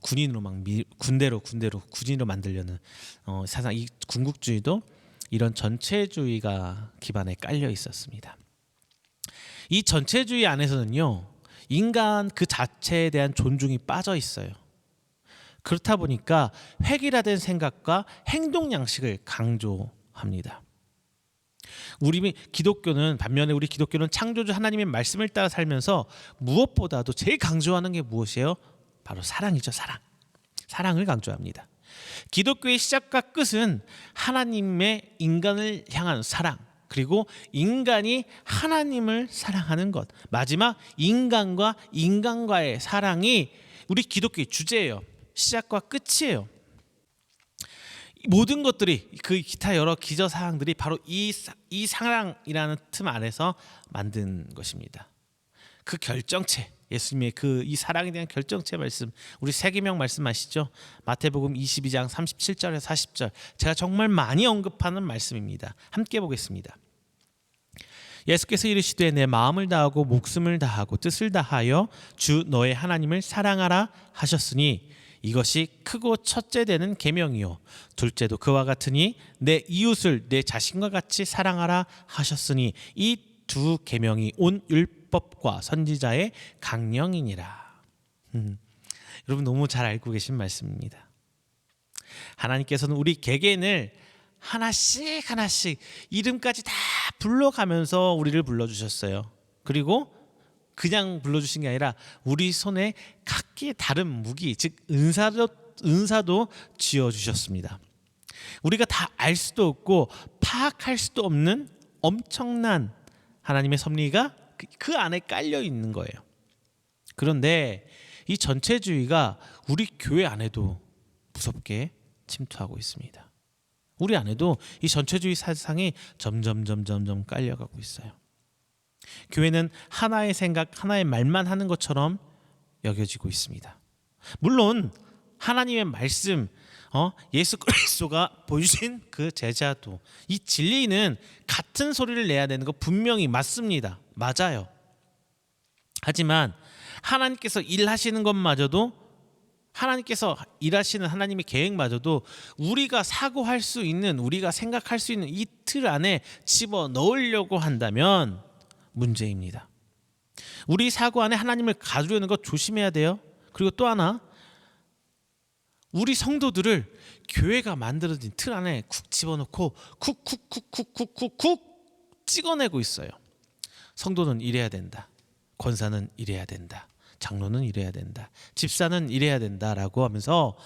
군인으로 군인으로 만들려는 사상. 이 군국주의도 이런 전체주의가 기반에 깔려 있었습니다. 이 전체주의 안에서는요, 인간 그 자체에 대한 존중이 빠져 있어요. 그렇다 보니까 획일화된 생각과 행동 양식을 강조합니다. 우리 기독교는 창조주 하나님의 말씀을 따라 살면서 무엇보다도 제일 강조하는 게 무엇이에요? 바로 사랑이죠. 사랑을 강조합니다. 기독교의 시작과 끝은 하나님의 인간을 향한 사랑, 그리고 인간이 하나님을 사랑하는 것, 마지막 인간과 인간과의 사랑이 우리 기독교의 주제예요. 시작과 끝이에요. 모든 것들이 그 기타 여러 기저 사항들이 바로 이 사랑이라는 틈 안에서 만든 것입니다. 그 결정체, 예수님의 그 이 사랑에 대한 결정체 말씀, 우리 세계명 말씀 아시죠? 마태복음 22장 37절에서 40절, 제가 정말 많이 언급하는 말씀입니다. 함께 보겠습니다. 예수께서 이르시되 내 마음을 다하고 목숨을 다하고 뜻을 다하여 주 너의 하나님을 사랑하라 하셨으니 이것이 크고 첫째 되는 계명이요 둘째도 그와 같으니 내 이웃을 내 자신과 같이 사랑하라 하셨으니 이 두 계명이 온 율법과 선지자의 강령이니라. 여러분 너무 잘 알고 계신 말씀입니다. 하나님께서는 우리 개개인을 하나씩 하나씩 이름까지 다 불러가면서 우리를 불러주셨어요. 그리고 그냥 불러주신 게 아니라 우리 손에 각기 다른 무기, 즉 은사도 쥐어주셨습니다. 우리가 다 알 수도 없고 파악할 수도 없는 엄청난 하나님의 섭리가 그 안에 깔려 있는 거예요. 그런데 이 전체주의가 우리 교회 안에도 무섭게 침투하고 있습니다. 우리 안에도 이 전체주의 사상이 점점 깔려가고 있어요. 교회는 하나의 생각, 하나의 말만 하는 것처럼 여겨지고 있습니다. 물론 하나님의 말씀, 예수 그리스도가 보여주신 그 제자도 이 진리는 같은 소리를 내야 되는 거 분명히 맞습니다. 맞아요. 하지만 하나님께서 일하시는 것마저도, 하나님께서 일하시는 하나님의 계획마저도 우리가 사고할 수 있는, 우리가 생각할 수 있는 이 틀 안에 집어넣으려고 한다면 문제입니다. 우리 사고 안에 하나님을 가두려는 것 조심해야 돼요. 그리고 또 하나, 우리 성도들을 교회가 만들어진 틀 안에 쿡 집어넣고 쿡 찍어내고 있어요. 성도는 이래야 된다, 권사는 이래야 된다, 장로는 이래야 된다, 집사는 이래야 된다라고 하면서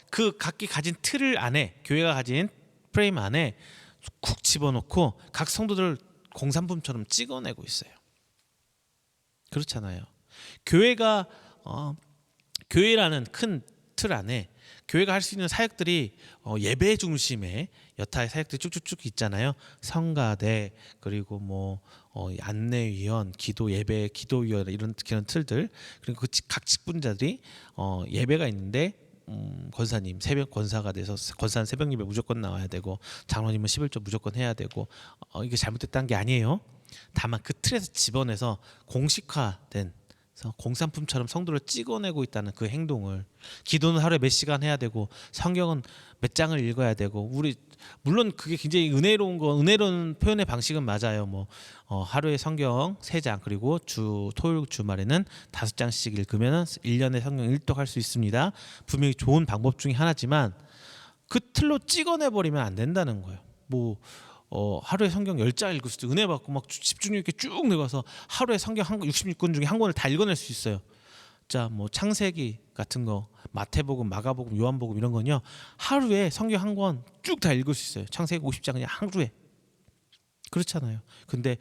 그 각기 가진 틀을 안에, 교회가 가진 프레임 안에 쿡 집어넣고 각 성도들을 공산품처럼 찍어내고 있어요. 그렇잖아요. 교회라는 큰 틀 안에 교회가 할 수 있는 사역들이 예배 중심의 여타의 사역들이 쭉쭉쭉 있잖아요. 성가대, 그리고 뭐 안내위원, 기도 예배, 기도위원, 이런 틀들, 그리고 각 직분자들이 예배가 있는데 권사님 새벽 권사가 돼서 권사는 새벽 예배 무조건 나와야 되고, 장로님은 11조 무조건 해야 되고, 이게 잘못됐다는 게 아니에요. 다만 그 틀에서 집어내서 공식화된 공산품처럼 성도를 찍어내고 있다는 그 행동을, 기도는 하루에 몇 시간 해야 되고 성경은 몇 장을 읽어야 되고, 우리 물론 그게 굉장히 은혜로운 표현의 방식은 맞아요. 하루에 성경 3장, 그리고 토요일 주말에는 5장씩 읽으면 1년에 성경 1독 할 수 있습니다. 분명히 좋은 방법 중에 하나지만 그 틀로 찍어내 버리면 안 된다는 거예요. 하루에 성경 10장 읽을 수도, 은혜 받고 막 집중력 있게 쭉 내가서 하루에 성경 66권 중에 한 권을 다 읽어낼 수 있어요. 자, 창세기 같은 거, 마태복음, 마가복음, 요한복음 이런 건요, 하루에 성경 한 권 쭉 다 읽을 수 있어요. 창세기 50장 그냥 하루에. 그렇잖아요. 근데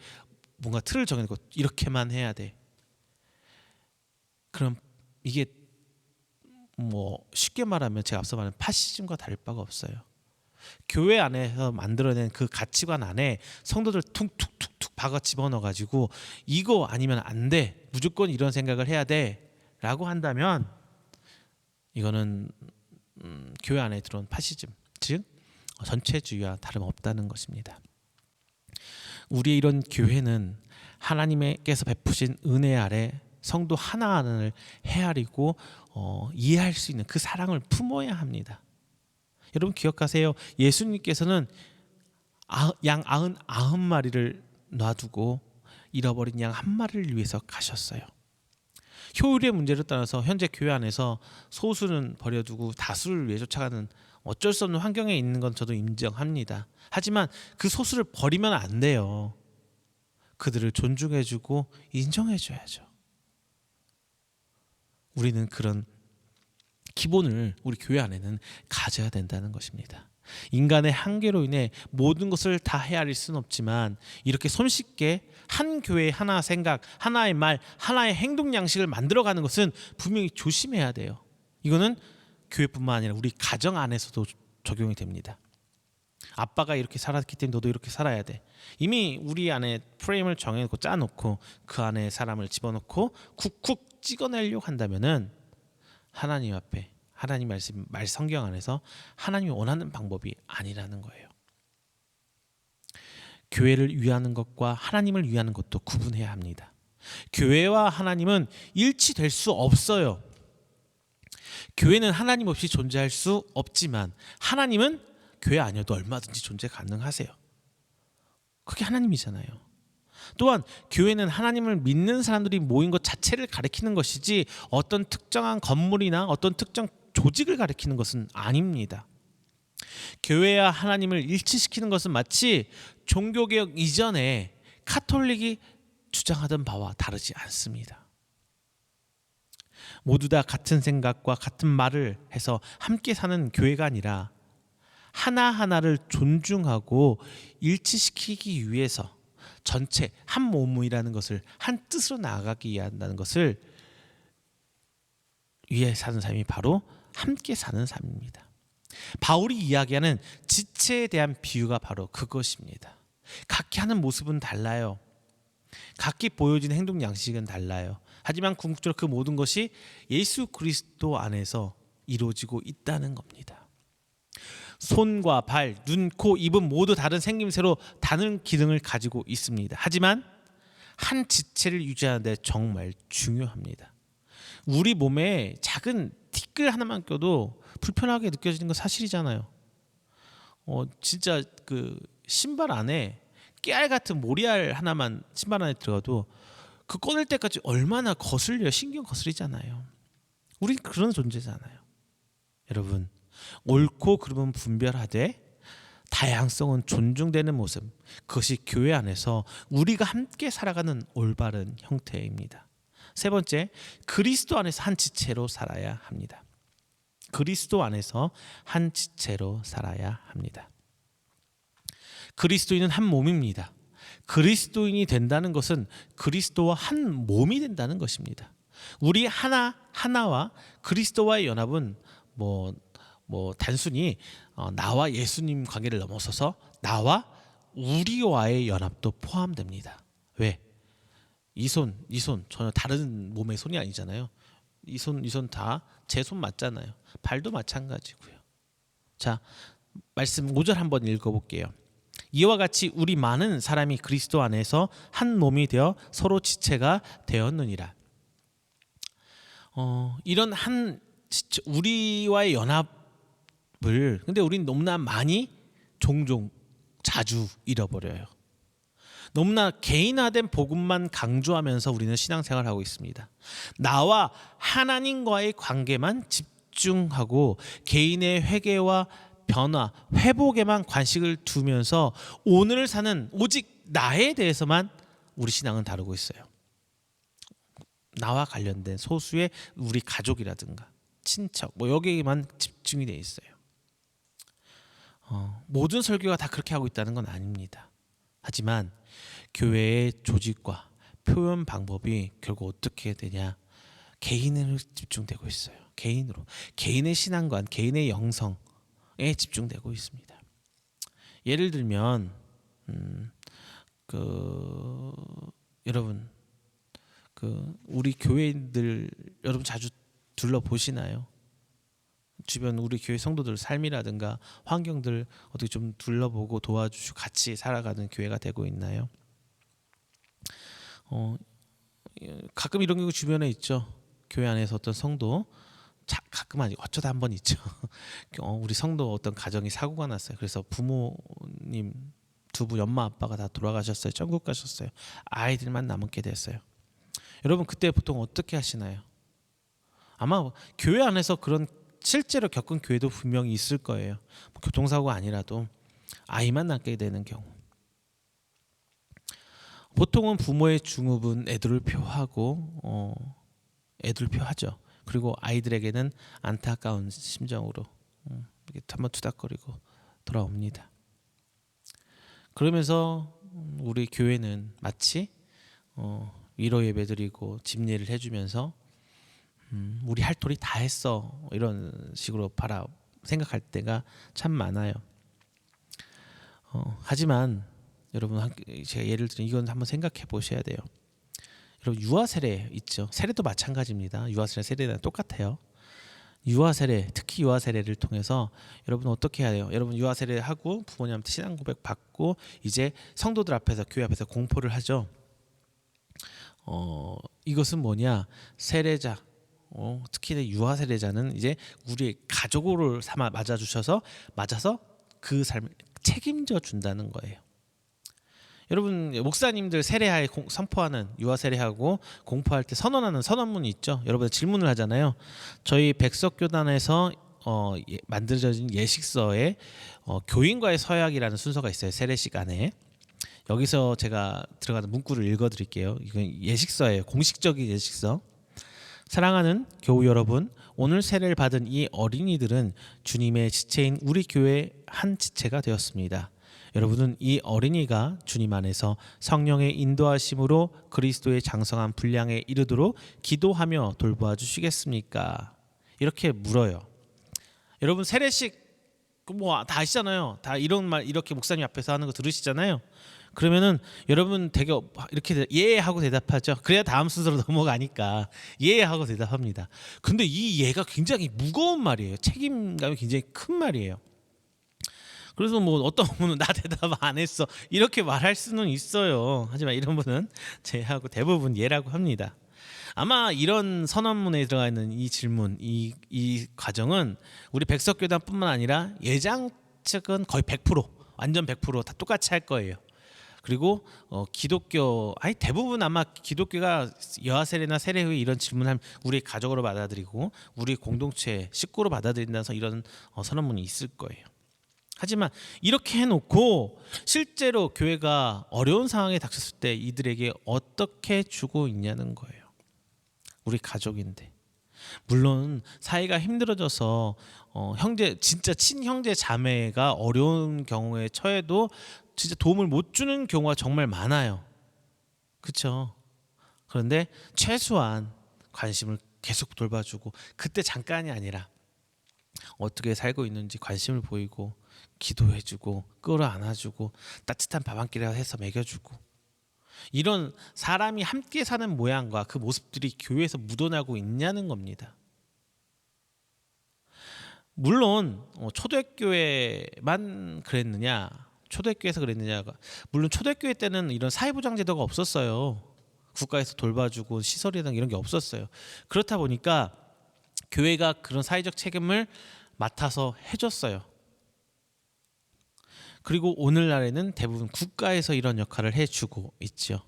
뭔가 틀을 정해놓고 이렇게만 해야 돼. 그럼 이게 쉽게 말하면 제가 앞서 말한 파시즘과 다를 바가 없어요. 교회 안에서 만들어낸 그 가치관 안에 성도들 툭툭툭툭 박아 집어넣어가지고 이거 아니면 안 돼, 무조건 이런 생각을 해야 돼 라고 한다면 이거는 교회 안에 들어온 파시즘, 즉 전체주의와 다름없다는 것입니다. 우리의 이런 교회는 하나님께서 베푸신 은혜 아래 성도 하나하나를 헤아리고 이해할 수 있는 그 사랑을 품어야 합니다. 여러분 기억하세요. 예수님께서는 양 99마리를 놔두고 잃어버린 양 1마리를 위해서 가셨어요. 효율의 문제를 떠나서 현재 교회 안에서 소수는 버려두고 다수를 위해 쫓아가는 어쩔 수 없는 환경에 있는 건 저도 인정합니다. 하지만 그 소수를 버리면 안 돼요. 그들을 존중해주고 인정해줘야죠. 우리는 그런 기본을 우리 교회 안에는 가져야 된다는 것입니다. 인간의 한계로 인해 모든 것을 다 헤아릴 수는 없지만 이렇게 손쉽게 한 교회의 하나 생각, 하나의 말, 하나의 행동 양식을 만들어가는 것은 분명히 조심해야 돼요. 이거는 교회뿐만 아니라 우리 가정 안에서도 적용이 됩니다. 아빠가 이렇게 살았기 때문에 너도 이렇게 살아야 돼. 이미 우리 안에 프레임을 정해놓고 짜놓고 그 안에 사람을 집어넣고 쿡쿡 찍어내려고 한다면은 하나님 앞에 하나님 말씀 성경 안에서 하나님이 원하는 방법이 아니라는 거예요. 교회를 위하는 것과 하나님을 위하는 것도 구분해야 합니다. 교회와 하나님은 일치될 수 없어요. 교회는 하나님 없이 존재할 수 없지만 하나님은 교회 아니어도 얼마든지 존재 가능하세요. 그게 하나님이잖아요. 또한 교회는 하나님을 믿는 사람들이 모인 것 자체를 가리키는 것이지 어떤 특정한 건물이나 어떤 특정 조직을 가리키는 것은 아닙니다. 교회와 하나님을 일치시키는 것은 마치 종교개혁 이전에 카톨릭이 주장하던 바와 다르지 않습니다. 모두 다 같은 생각과 같은 말을 해서 함께 사는 교회가 아니라 하나하나를 존중하고 일치시키기 위해서 전체 한 몸이라는 것을 한 뜻으로 나아가기 위한다는 것을 위해 사는 삶이 바로 함께 사는 삶입니다. 바울이 이야기하는 지체에 대한 비유가 바로 그것입니다. 각기 하는 모습은 달라요. 각기 보여지는 행동 양식은 달라요. 하지만 궁극적으로 그 모든 것이 예수 그리스도 안에서 이루어지고 있다는 겁니다. 손과 발, 눈, 코, 입은 모두 다른 생김새로 다른 기능을 가지고 있습니다. 하지만 한 지체를 유지하는 데 정말 중요합니다. 우리 몸에 작은 티끌 하나만 껴도 불편하게 느껴지는 건 사실이잖아요. 진짜 그 신발 안에 깨알 같은 모리알 하나만 신발 안에 들어가도 그 꺼낼 때까지 얼마나 거슬려 신경 거슬리잖아요. 우린 그런 존재잖아요. 여러분, 옳고 그름은 분별하되 다양성은 존중되는 모습, 그것이 교회 안에서 우리가 함께 살아가는 올바른 형태입니다. 세 번째, 그리스도 안에서 한 지체로 살아야 합니다. 그리스도 안에서 한 지체로 살아야 합니다. 그리스도인은 한 몸입니다. 그리스도인이 된다는 것은 그리스도와 한 몸이 된다는 것입니다. 우리 하나와 그리스도와의 연합은 뭐 단순히 나와 예수님 관계를 넘어서서 나와 우리와의 연합도 포함됩니다. 왜? 이 손 전혀 다른 몸의 손이 아니잖아요. 이 손 다 제 손 맞잖아요. 발도 마찬가지고요. 자, 말씀 5절 한번 읽어볼게요. 이와 같이 우리 많은 사람이 그리스도 안에서 한 몸이 되어 서로 지체가 되었느니라. 이런 한 지체, 우리와의 연합을 근데 우린 너무나 많이 종종 자주 잃어버려요. 너무나 개인화된 복음만 강조하면서 우리는 신앙생활을 하고 있습니다. 나와 하나님과의 관계만 집중하고 개인의 회개와 변화, 회복에만 관심을 두면서 오늘을 사는 오직 나에 대해서만 우리 신앙은 다루고 있어요. 나와 관련된 소수의 우리 가족이라든가 친척 여기에만 집중이 돼 있어요. 모든 설교가 다 그렇게 하고 있다는 건 아닙니다. 하지만 교회의 조직과 표현 방법이 결국 어떻게 되냐, 개인으로 집중되고 있어요. 개인의 신앙관, 개인의 영성에 집중되고 있습니다. 예를 들면 여러분 우리 교회인들 여러분 자주 둘러보시나요? 주변 우리 교회 성도들 삶이라든가 환경들 어떻게 좀 둘러보고 도와주시고 같이 살아가는 교회가 되고 있나요? 가끔 이런 경우 주변에 있죠. 교회 안에서 어떤 성도 가끔 아니고 어쩌다 한 번 있죠. 우리 성도 어떤 가정이 사고가 났어요. 그래서 부모님 두 분 엄마 아빠가 다 돌아가셨어요. 천국 가셨어요. 아이들만 남게 됐어요. 여러분 그때 보통 어떻게 하시나요? 아마 교회 안에서 그런 실제로 겪은 교회도 분명히 있을 거예요. 교통사고가 아니라도 아이만 남게 되는 경우. 보통은 부모의 중업은 애들을 표하고 애들을 표하죠. 그리고 아이들에게는 안타까운 심정으로 한번 투닥거리고 돌아옵니다. 그러면서 우리 교회는 마치 위로 예배드리고 집례를 해주면서 우리 할 도리 다 했어 이런 식으로 생각할 때가 참 많아요. 하지만 여러분, 제가 예를 들어 이건 한번 생각해 보셔야 돼요. 여러분, 유아 세례 있죠. 세례도 마찬가지입니다. 유아 세례, 세례랑 똑같아요. 유아 세례, 특히 유아 세례를 통해서 여러분 어떻게 해야 돼요? 여러분 유아 세례하고 부모님한테 신앙 고백 받고 이제 성도들 앞에서, 교회 앞에서 공포를 하죠. 이것은 뭐냐? 세례자, 특히 유아 세례자는 이제 우리의 가족으로 삼아 맞아서 그 삶을 책임져 준다는 거예요. 여러분, 목사님들 세례하에 선포하는, 유아 세례하고 공포할 때 선언하는 선언문이 있죠. 여러분 질문을 하잖아요. 저희 백석교단에서 만들어진 예식서에 교인과의 서약이라는 순서가 있어요. 세례식 안에. 여기서 제가 들어가는 문구를 읽어드릴게요. 이건 예식서예요. 공식적인 예식서. 사랑하는 교우 여러분, 오늘 세례를 받은 이 어린이들은 주님의 지체인 우리 교회의 한 지체가 되었습니다. 여러분은 이 어린이가 주님 안에서 성령의 인도하심으로 그리스도의 장성한 분량에 이르도록 기도하며 돌보아 주시겠습니까? 이렇게 물어요. 여러분, 세례식 뭐 다 아시잖아요. 다 이런 말 이렇게 목사님 앞에서 하는 거 들으시잖아요. 그러면은 여러분 되게 이렇게 예 하고 대답하죠. 그래야 다음 순서로 넘어가니까 예 하고 대답합니다. 근데 이 예가 굉장히 무거운 말이에요. 책임감이 굉장히 큰 말이에요. 그래서 뭐 어떤 분은 나 대답 안 했어 이렇게 말할 수는 있어요. 하지만 이런 분은 제하고 대부분 예라고 합니다. 아마 이런 선언문에 들어가 있는 이 질문, 이 과정은 우리 백석교단뿐만 아니라 예장 측은 거의 100%, 완전 100% 다 똑같이 할 거예요. 그리고 기독교, 대부분 아마 기독교가 여아 세례나 세례 후에 이런 질문하면 우리 가족으로 받아들이고 우리 공동체 식구로 받아들인다서 이런 선언문이 있을 거예요. 하지만 이렇게 해놓고 실제로 교회가 어려운 상황에 닥쳤을 때 이들에게 어떻게 주고 있냐는 거예요. 우리 가족인데. 물론 사이가 힘들어져서 형제, 진짜 친형제 자매가 어려운 경우에 처해도 진짜 도움을 못 주는 경우가 정말 많아요. 그렇죠? 그런데 최소한 관심을 계속 돌봐주고, 그때 잠깐이 아니라 어떻게 살고 있는지 관심을 보이고 기도해주고 끌어안아주고 따뜻한 밥 한 끼라도 해서 먹여주고, 이런 사람이 함께 사는 모양과 그 모습들이 교회에서 묻어나고 있냐는 겁니다. 물론 초대교회만 그랬느냐, 초대교회에서 그랬느냐가, 물론 초대교회 때는 이런 사회보장 제도가 없었어요. 국가에서 돌봐주고 시설이나 이런 게 없었어요. 그렇다 보니까 교회가 그런 사회적 책임을 맡아서 해줬어요. 그리고 오늘날에는 대부분 국가에서 이런 역할을 해주고 있죠.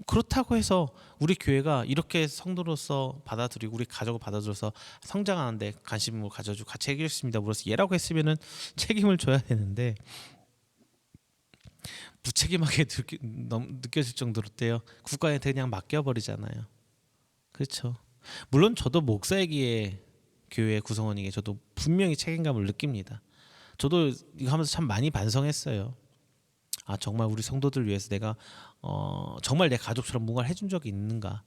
그렇다고 해서 우리 교회가 이렇게 성도로서 받아들이고 우리 가족을 받아들여서 성장하는데 관심을 가져주고 같이 해결했습니다. 물어서 예라고 했으면은 책임을 져야 되는데 무책임하게 느껴질 정도로 때요. 국가한테 그냥 맡겨버리잖아요. 그렇죠. 물론 저도 목사이기에 교회 구성원이기에 저도 분명히 책임감을 느낍니다. 저도 이거 하면서 참 많이 반성했어요. 정말 우리 성도들 위해서 내가 정말 내 가족처럼 뭔가를 해준 적이 있는가?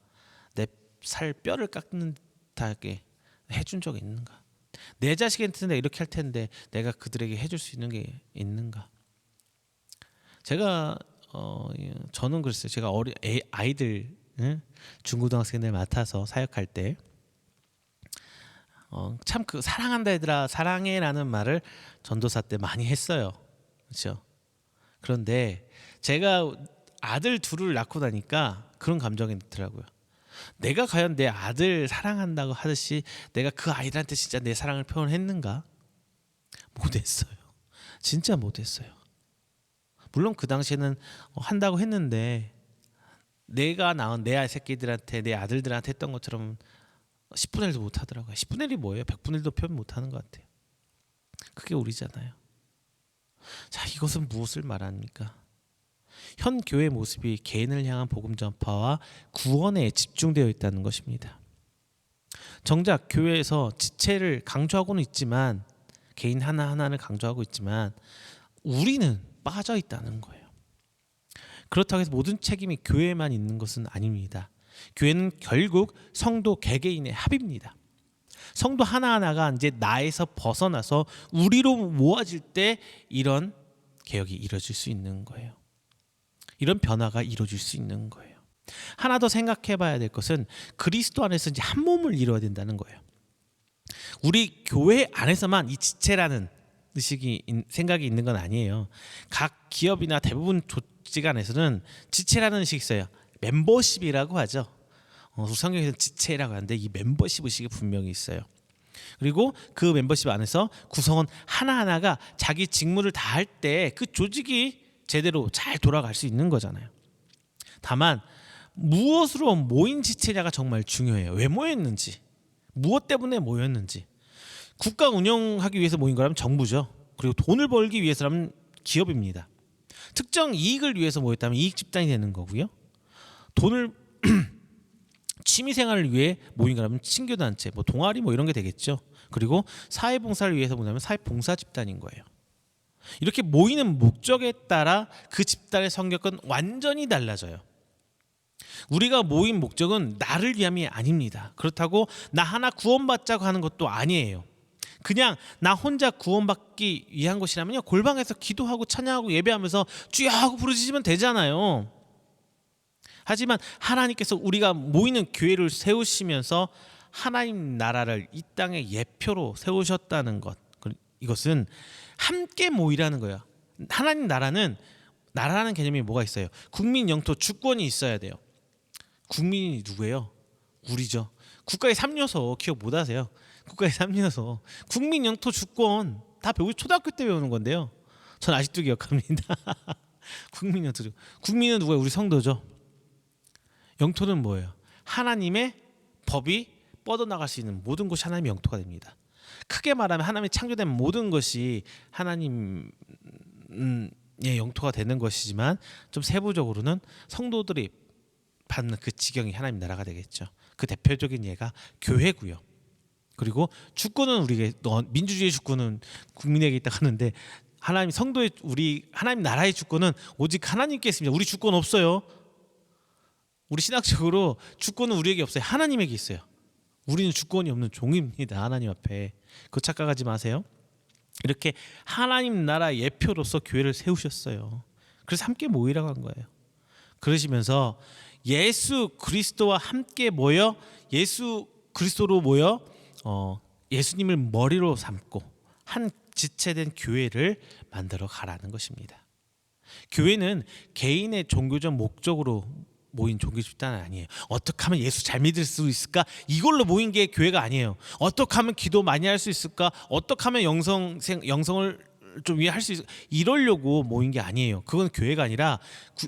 내 살 뼈를 깎는 듯하게 해준 적이 있는가? 내 자식한테 내가 이렇게 할 텐데 내가 그들에게 해줄 수 있는 게 있는가? 제가 저는 그랬어요. 제가 아이들 중고등학생들 맡아서 사역할 때 참 그 사랑한다 얘들아 사랑해라는 말을 전도사 때 많이 했어요. 그렇죠? 그런데 제가 아들 둘을 낳고 나니까 그런 감정이 들더라고요. 내가 과연 내 아들 사랑한다고 하듯이 내가 그 아이들한테 진짜 내 사랑을 표현했는가? 못했어요. 진짜 못했어요. 물론 그 당시에는 한다고 했는데 내가 낳은 내 아이 새끼들한테, 내 아들들한테 했던 것처럼 10분의 1도 못하더라고요. 10분의 1이 뭐예요? 100분의 1도 표현 못하는 것 같아요. 그게 우리잖아요. 자, 이것은 무엇을 말합니까? 현 교회 모습이 개인을 향한 복음 전파와 구원에 집중되어 있다는 것입니다. 정작 교회에서 지체를 강조하고는 있지만, 개인 하나하나를 강조하고 있지만 우리는 빠져 있다는 거예요. 그렇다고 해서 모든 책임이 교회에만 있는 것은 아닙니다. 교회는 결국 성도 개개인의 합입니다. 성도 하나하나가 이제 나에서 벗어나서 우리로 모아질 때 이런 개혁이 이루어질 수 있는 거예요. 이런 변화가 이루어질 수 있는 거예요. 하나 더 생각해 봐야 될 것은 그리스도 안에서 이제 한 몸을 이루어야 된다는 거예요. 우리 교회 안에서만 이 지체라는 생각이 있는 건 아니에요. 각 기업이나 대부분 조직 안에서는 지체라는 의식이 있어요. 멤버십이라고 하죠. 성경에서는 지체라고 하는데 이 멤버십 의식이 분명히 있어요. 그리고 그 멤버십 안에서 구성원 하나하나가 자기 직무를 다할 때 그 조직이 제대로 잘 돌아갈 수 있는 거잖아요. 다만 무엇으로 모인 지체냐가 정말 중요해요. 왜 모였는지, 무엇 때문에 모였는지. 국가 운영하기 위해서 모인 거라면 정부죠. 그리고 돈을 벌기 위해서라면 기업입니다. 특정 이익을 위해서 모였다면 이익 집단이 되는 거고요. 돈을 취미 생활을 위해 모인 거라면 친교 단체, 뭐 동아리 뭐 이런 게 되겠죠. 그리고 사회 봉사를 위해서 모이면 사회 봉사 집단인 거예요. 이렇게 모이는 목적에 따라 그 집단의 성격은 완전히 달라져요. 우리가 모인 목적은 나를 위함이 아닙니다. 그렇다고 나 하나 구원받자고 하는 것도 아니에요. 그냥 나 혼자 구원받기 위한 것이라면요, 골방에서 기도하고 찬양하고 예배하면서 주여 하고 부르짖으면 되잖아요. 하지만 하나님께서 우리가 모이는 교회를 세우시면서 하나님 나라를 이 땅의 예표로 세우셨다는 것, 이것은 함께 모이라는 거예요. 하나님 나라라는 개념이 뭐가 있어요? 국민, 영토, 주권이 있어야 돼요. 국민이 누구예요? 우리죠. 국가의 3요소 기억 못하세요? 국가의 3요소, 국민, 영토, 주권 다 초등학교 때 배우는 건데요. 전 아직도 기억합니다. 국민, 영토, 주권. 국민은 누구예요? 우리 성도죠. 영토는 뭐예요? 하나님의 법이 뻗어나갈 수 있는 모든 곳이 하나님의 영토가 됩니다. 크게 말하면 하나님이 창조된 모든 것이 하나님의 영토가 되는 것이지만 좀 세부적으로는 성도들이 받는 그 지경이 하나님 나라가 되겠죠. 그 대표적인 예가 교회고요. 그리고 주권은 우리에게, 민주주의 주권은 국민에게 있다고 하는데 하나님 성도의 우리 하나님 나라의 주권은 오직 하나님께 있습니다. 우리 주권 없어요. 우리 신학적으로 주권은 우리에게 없어요. 하나님에게 있어요. 우리는 주권이 없는 종입니다. 하나님 앞에. 그거 착각하지 마세요. 이렇게 하나님 나라 예표로서 교회를 세우셨어요. 그래서 함께 모이라고 한 거예요. 그러시면서 예수 그리스도와 함께 모여 예수 그리스도로 모여 예수님을 머리로 삼고 한 지체된 교회를 만들어 가라는 것입니다. 교회는 개인의 종교적 목적으로 모인 종교 집단은 아니에요. 어떻게 하면 예수 잘 믿을 수 있을까? 이걸로 모인 게 교회가 아니에요. 어떻게 하면 기도 많이 할 수 있을까? 어떻게 하면 영성을 좀 위해 할 수 있을까? 이러려고 모인 게 아니에요. 그건 교회가 아니라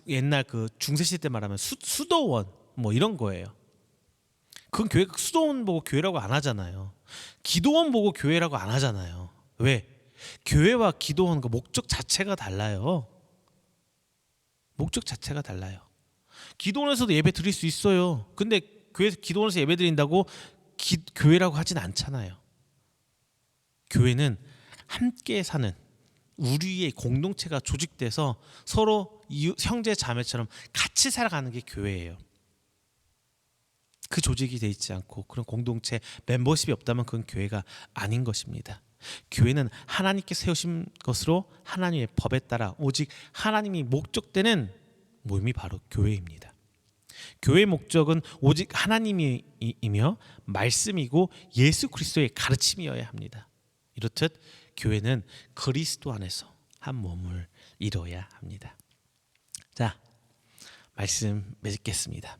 옛날 그 중세시대 때 말하면 수도원 뭐 이런 거예요. 그건 교회, 수도원 보고 교회라고 안 하잖아요. 기도원 보고 교회라고 안 하잖아요. 왜? 교회와 기도원 그 목적 자체가 달라요. 목적 자체가 달라요. 기도원에서도 예배 드릴 수 있어요. 근데 기도원에서 예배 드린다고 교회라고 하진 않잖아요. 교회는 함께 사는 우리의 공동체가 조직돼서 서로 형제 자매처럼 같이 살아가는 게 교회예요. 그 조직이 돼 있지 않고 그런 공동체 멤버십이 없다면 그건 교회가 아닌 것입니다. 교회는 하나님께 세우신 것으로 하나님의 법에 따라 오직 하나님이 목적되는 모임이 바로 교회입니다. 교회의 목적은 오직 하나님이며 말씀이고 예수 그리스도의 가르침이어야 합니다. 이렇듯 교회는 그리스도 안에서 한 몸을 이뤄야 합니다. 자, 말씀 맺겠습니다.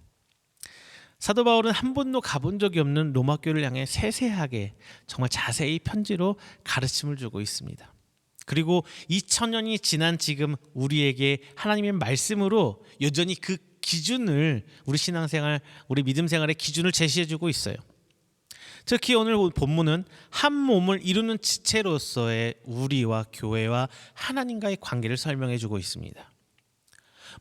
사도 바울은 한 번도 가본 적이 없는 로마 교회를 향해 세세하게 정말 자세히 편지로 가르침을 주고 있습니다. 그리고 2000년이 지난 지금 우리에게 하나님의 말씀으로 여전히 그 기준을 우리 신앙생활, 우리 믿음생활의 기준을 제시해주고 있어요. 특히 오늘 본문은 한 몸을 이루는 지체로서의 우리와 교회와 하나님과의 관계를 설명해주고 있습니다.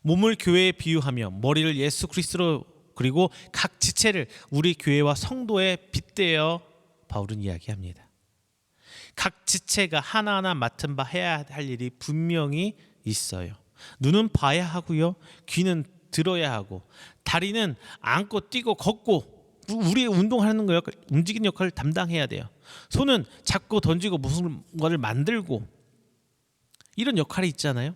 몸을 교회에 비유하며 머리를 예수 그리스도로 그리고 각 지체를 우리 교회와 성도에 빗대어 바울은 이야기합니다. 각 지체가 하나하나 맡은 바 해야 할 일이 분명히 있어요. 눈은 봐야 하고요, 귀는 들어야 하고, 다리는 앉고 뛰고 걷고 우리의 운동하는 거 움직이는 역할을 담당해야 돼요. 손은 잡고 던지고 무슨 거를 만들고 이런 역할이 있잖아요.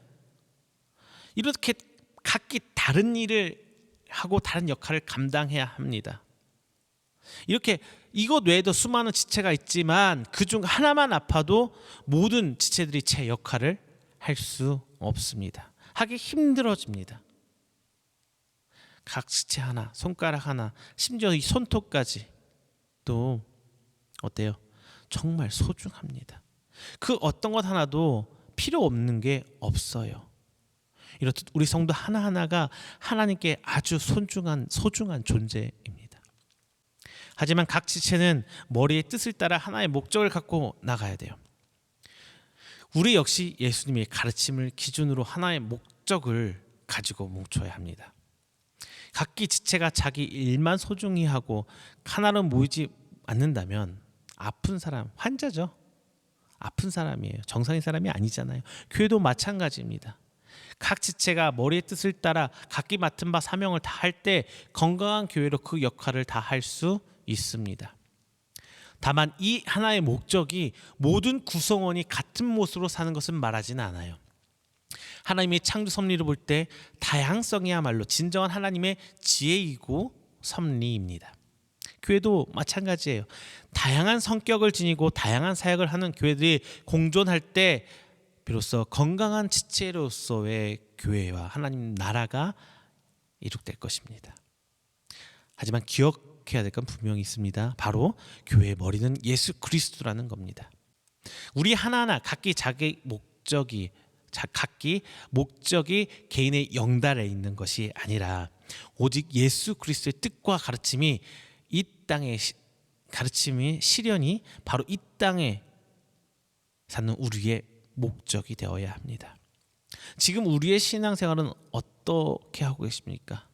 이렇게 각기 다른 일을 하고 다른 역할을 감당해야 합니다. 이렇게 이것 외에도 수많은 지체가 있지만 그중 하나만 아파도 모든 지체들이 제 역할을 할 수 없습니다. 하기 힘들어집니다. 각 지체 하나, 손가락 하나, 심지어 이 손톱까지 또 어때요? 정말 소중합니다. 그 어떤 것 하나도 필요 없는 게 없어요. 이렇듯 우리 성도 하나하나가 하나님께 아주 소중한 존재입니다. 하지만 각 지체는 머리의 뜻을 따라 하나의 목적을 갖고 나가야 돼요. 우리 역시 예수님의 가르침을 기준으로 하나의 목적을 가지고 뭉쳐야 합니다. 각기 지체가 자기 일만 소중히 하고 하나로 모이지 않는다면 아픈 사람, 환자죠. 아픈 사람이에요. 정상인 사람이 아니잖아요. 교회도 마찬가지입니다. 각 지체가 머리의 뜻을 따라 각기 맡은 바 사명을 다할 때 건강한 교회로 그 역할을 다 할 수 있습니다. 다만 이 하나의 목적이 모든 구성원이 같은 모습으로 사는 것은 말하지는 않아요. 하나님의 창조 섭리를 볼 때 다양성이야말로 진정한 하나님의 지혜이고 섭리입니다. 교회도 마찬가지예요. 다양한 성격을 지니고 다양한 사역을 하는 교회들이 공존할 때 비로소 건강한 지체로서의 교회와 하나님 나라가 이룩될 것입니다. 하지만 기억해야 될 건 분명히 있습니다. 바로 교회의 머리는 예수 그리스도라는 겁니다. 우리 하나하나 각기 자기 목적이 개인의 영달에 있는 것이 아니라 오직 예수 그리스도의 뜻과 가르침이 이 땅의 가르침의 실현이 바로 이 땅에 사는 우리의 목적이 되어야 합니다. 지금 우리의 신앙생활은 어떻게 하고 계십니까?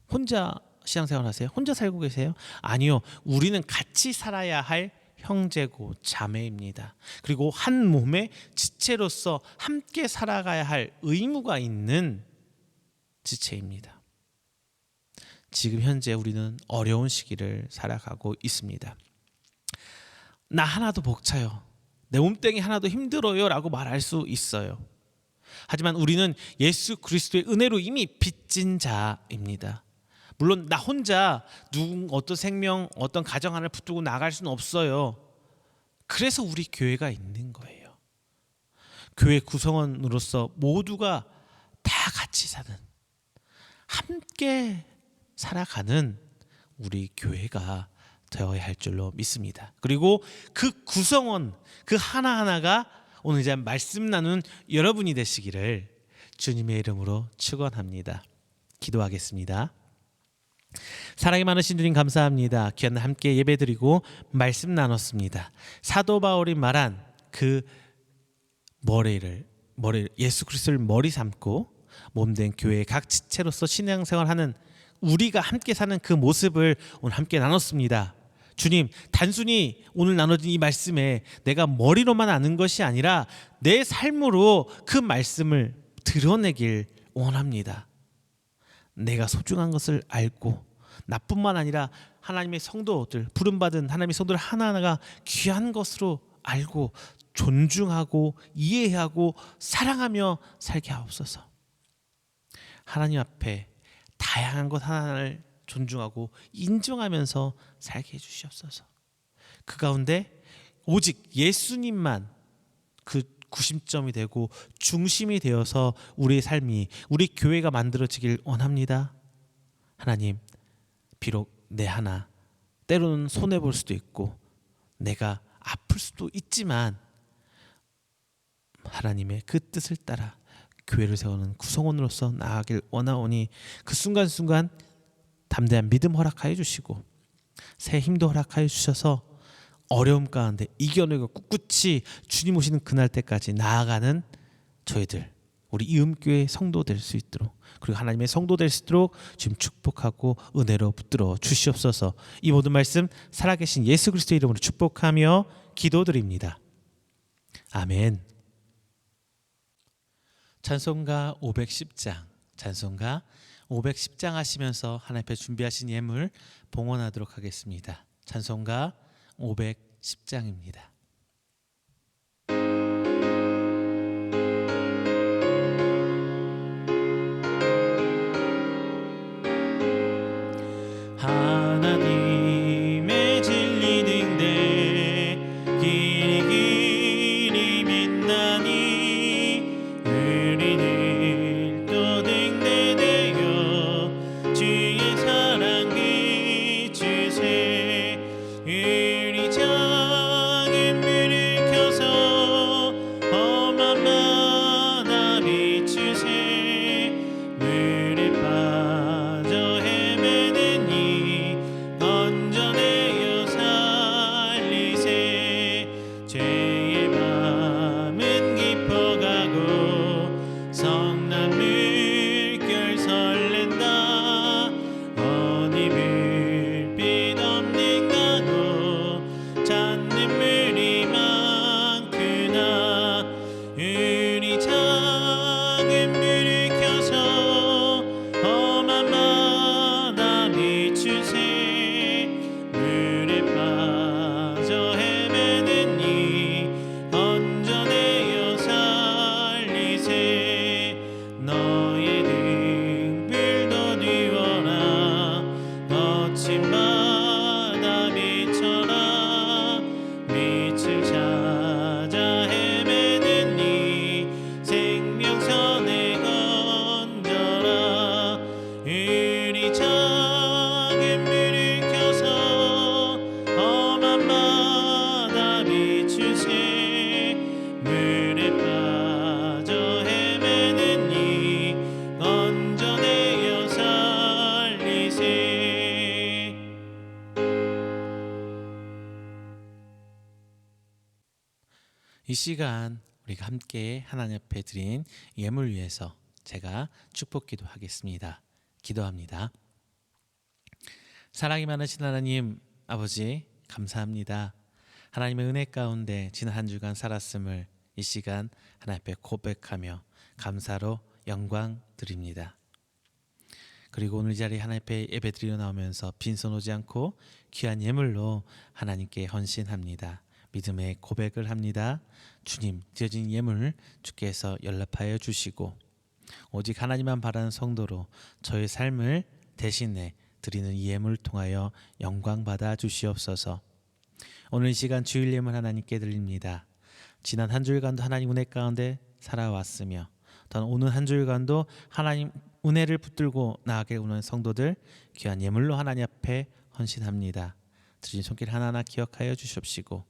혼자 신앙생활 하세요? 혼자 살고 계세요? 아니요. 우리는 같이 살아야 할 형제고 자매입니다. 그리고 한 몸의 지체로서 함께 살아가야 할 의무가 있는 지체입니다. 지금 현재 우리는 어려운 시기를 살아가고 있습니다. 나 하나도 벅차요. 내 몸뚱이 하나도 힘들어요 라고 말할 수 있어요. 하지만 우리는 예수 그리스도의 은혜로 이미 빚진 자입니다. 물론 나 혼자 어떤 생명, 어떤 가정 하나를 붙들고 나갈 수는 없어요. 그래서 우리 교회가 있는 거예요. 교회 구성원으로서 모두가 다 같이 사는, 함께 살아가는 우리 교회가 되어야 할 줄로 믿습니다. 그리고 그 구성원, 그 하나하나가 오늘 이제 말씀 나눈 여러분이 되시기를 주님의 이름으로 축원합니다. 기도하겠습니다. 사랑이 많으신 주님 감사합니다. 귀한 날 함께 예배드리고 말씀 나눴습니다. 사도 바울이 말한 그 머리를 예수 그리스도를 머리 삼고 몸된 교회의 각 지체로서 신앙생활하는 우리가 함께 사는 그 모습을 오늘 함께 나눴습니다. 주님, 단순히 오늘 나눠진 이 말씀에 내가 머리로만 아는 것이 아니라 내 삶으로 그 말씀을 드러내길 원합니다. 내가 소중한 것을 알고 나뿐만 아니라 하나님의 성도들, 부름받은 하나님의 성도들 하나하나가 귀한 것으로 알고 존중하고 이해하고 사랑하며 살게 하옵소서. 하나님 앞에 다양한 것 하나를 존중하고 인정하면서 살게 해주시옵소서. 그 가운데 오직 예수님만 그 구심점이 되고 중심이 되어서 우리의 삶이, 우리 교회가 만들어지길 원합니다. 하나님, 비록 내 하나 때로는 손해볼 수도 있고 내가 아플 수도 있지만 하나님의 그 뜻을 따라 교회를 세우는 구성원으로서 나아가길 원하오니 그 순간순간 담대한 믿음 허락하여 주시고 새 힘도 허락하여 주셔서 어려움 가운데 이겨내고 꿋꿋이 주님 오시는 그날 때까지 나아가는 저희들, 우리 이음교회 성도 될 수 있도록, 그리고 하나님의 성도 될 수 있도록 지금 축복하고 은혜로 붙들어 주시옵소서. 이 모든 말씀 살아계신 예수 그리스도의 이름으로 축복하며 기도드립니다. 아멘. 찬송가 510장 찬송가 510장 하시면서 하나님 앞에 준비하신 예물 봉헌하도록 하겠습니다. 찬송가 510장입니다. 하나님의 진리 등대 길이 길이 빛나니 우리는 또 등대되어 주의 사랑 비추세 우리 작은 불을 켜서 험한 바다 비추세 물에 빠져 헤매는 이 건져내어 살리세 죄의 밤은 깊어가고 성난 물결 설렌다 어디 불빛 없는 가고 찾는 물이 많구나 우리 작은 불을 켜서 험한 바다 비추세 물에 빠져 헤매는 이 건져내어 살리세 너의 등불도 뒤워라 거친 바다 비춰라 빛을 찾아 헤매는 이 생명선에 건져라 우리 작은 불을 켜서 험한 바다 비추세 물에 빠져 헤매는 이 건져내어 살리세. 이 시간 우리가 함께 하나님 앞에 드린 예물 위해서 제가 축복 기도하겠습니다. 기도합니다. 사랑이 많으신 하나님 아버지 감사합니다. 하나님의 은혜 가운데 지난 한 주간 살았음을 이 시간 하나님 앞에 고백하며 감사로 영광 드립니다. 그리고 오늘 이 자리에 하나님 앞에 예배 드리러 나오면서 빈손 오지 않고 귀한 예물로 하나님께 헌신합니다. 믿음의 고백을 합니다. 주님, 드려진 예물 주께서 연락하여 주시고 오직 하나님만 바라는 성도로 저의 삶을 대신해 드리는 이 예물을 통하여 영광 받아 주시옵소서. 오늘 이 시간 주일 예물 하나님께 드립니다. 지난 한 주일간도 하나님 은혜 가운데 살아왔으며 또한 오늘 한 주일간도 하나님 은혜를 붙들고 나아가게 오는 성도들 귀한 예물로 하나님 앞에 헌신합니다. 드린 손길 하나하나 기억하여 주시옵시고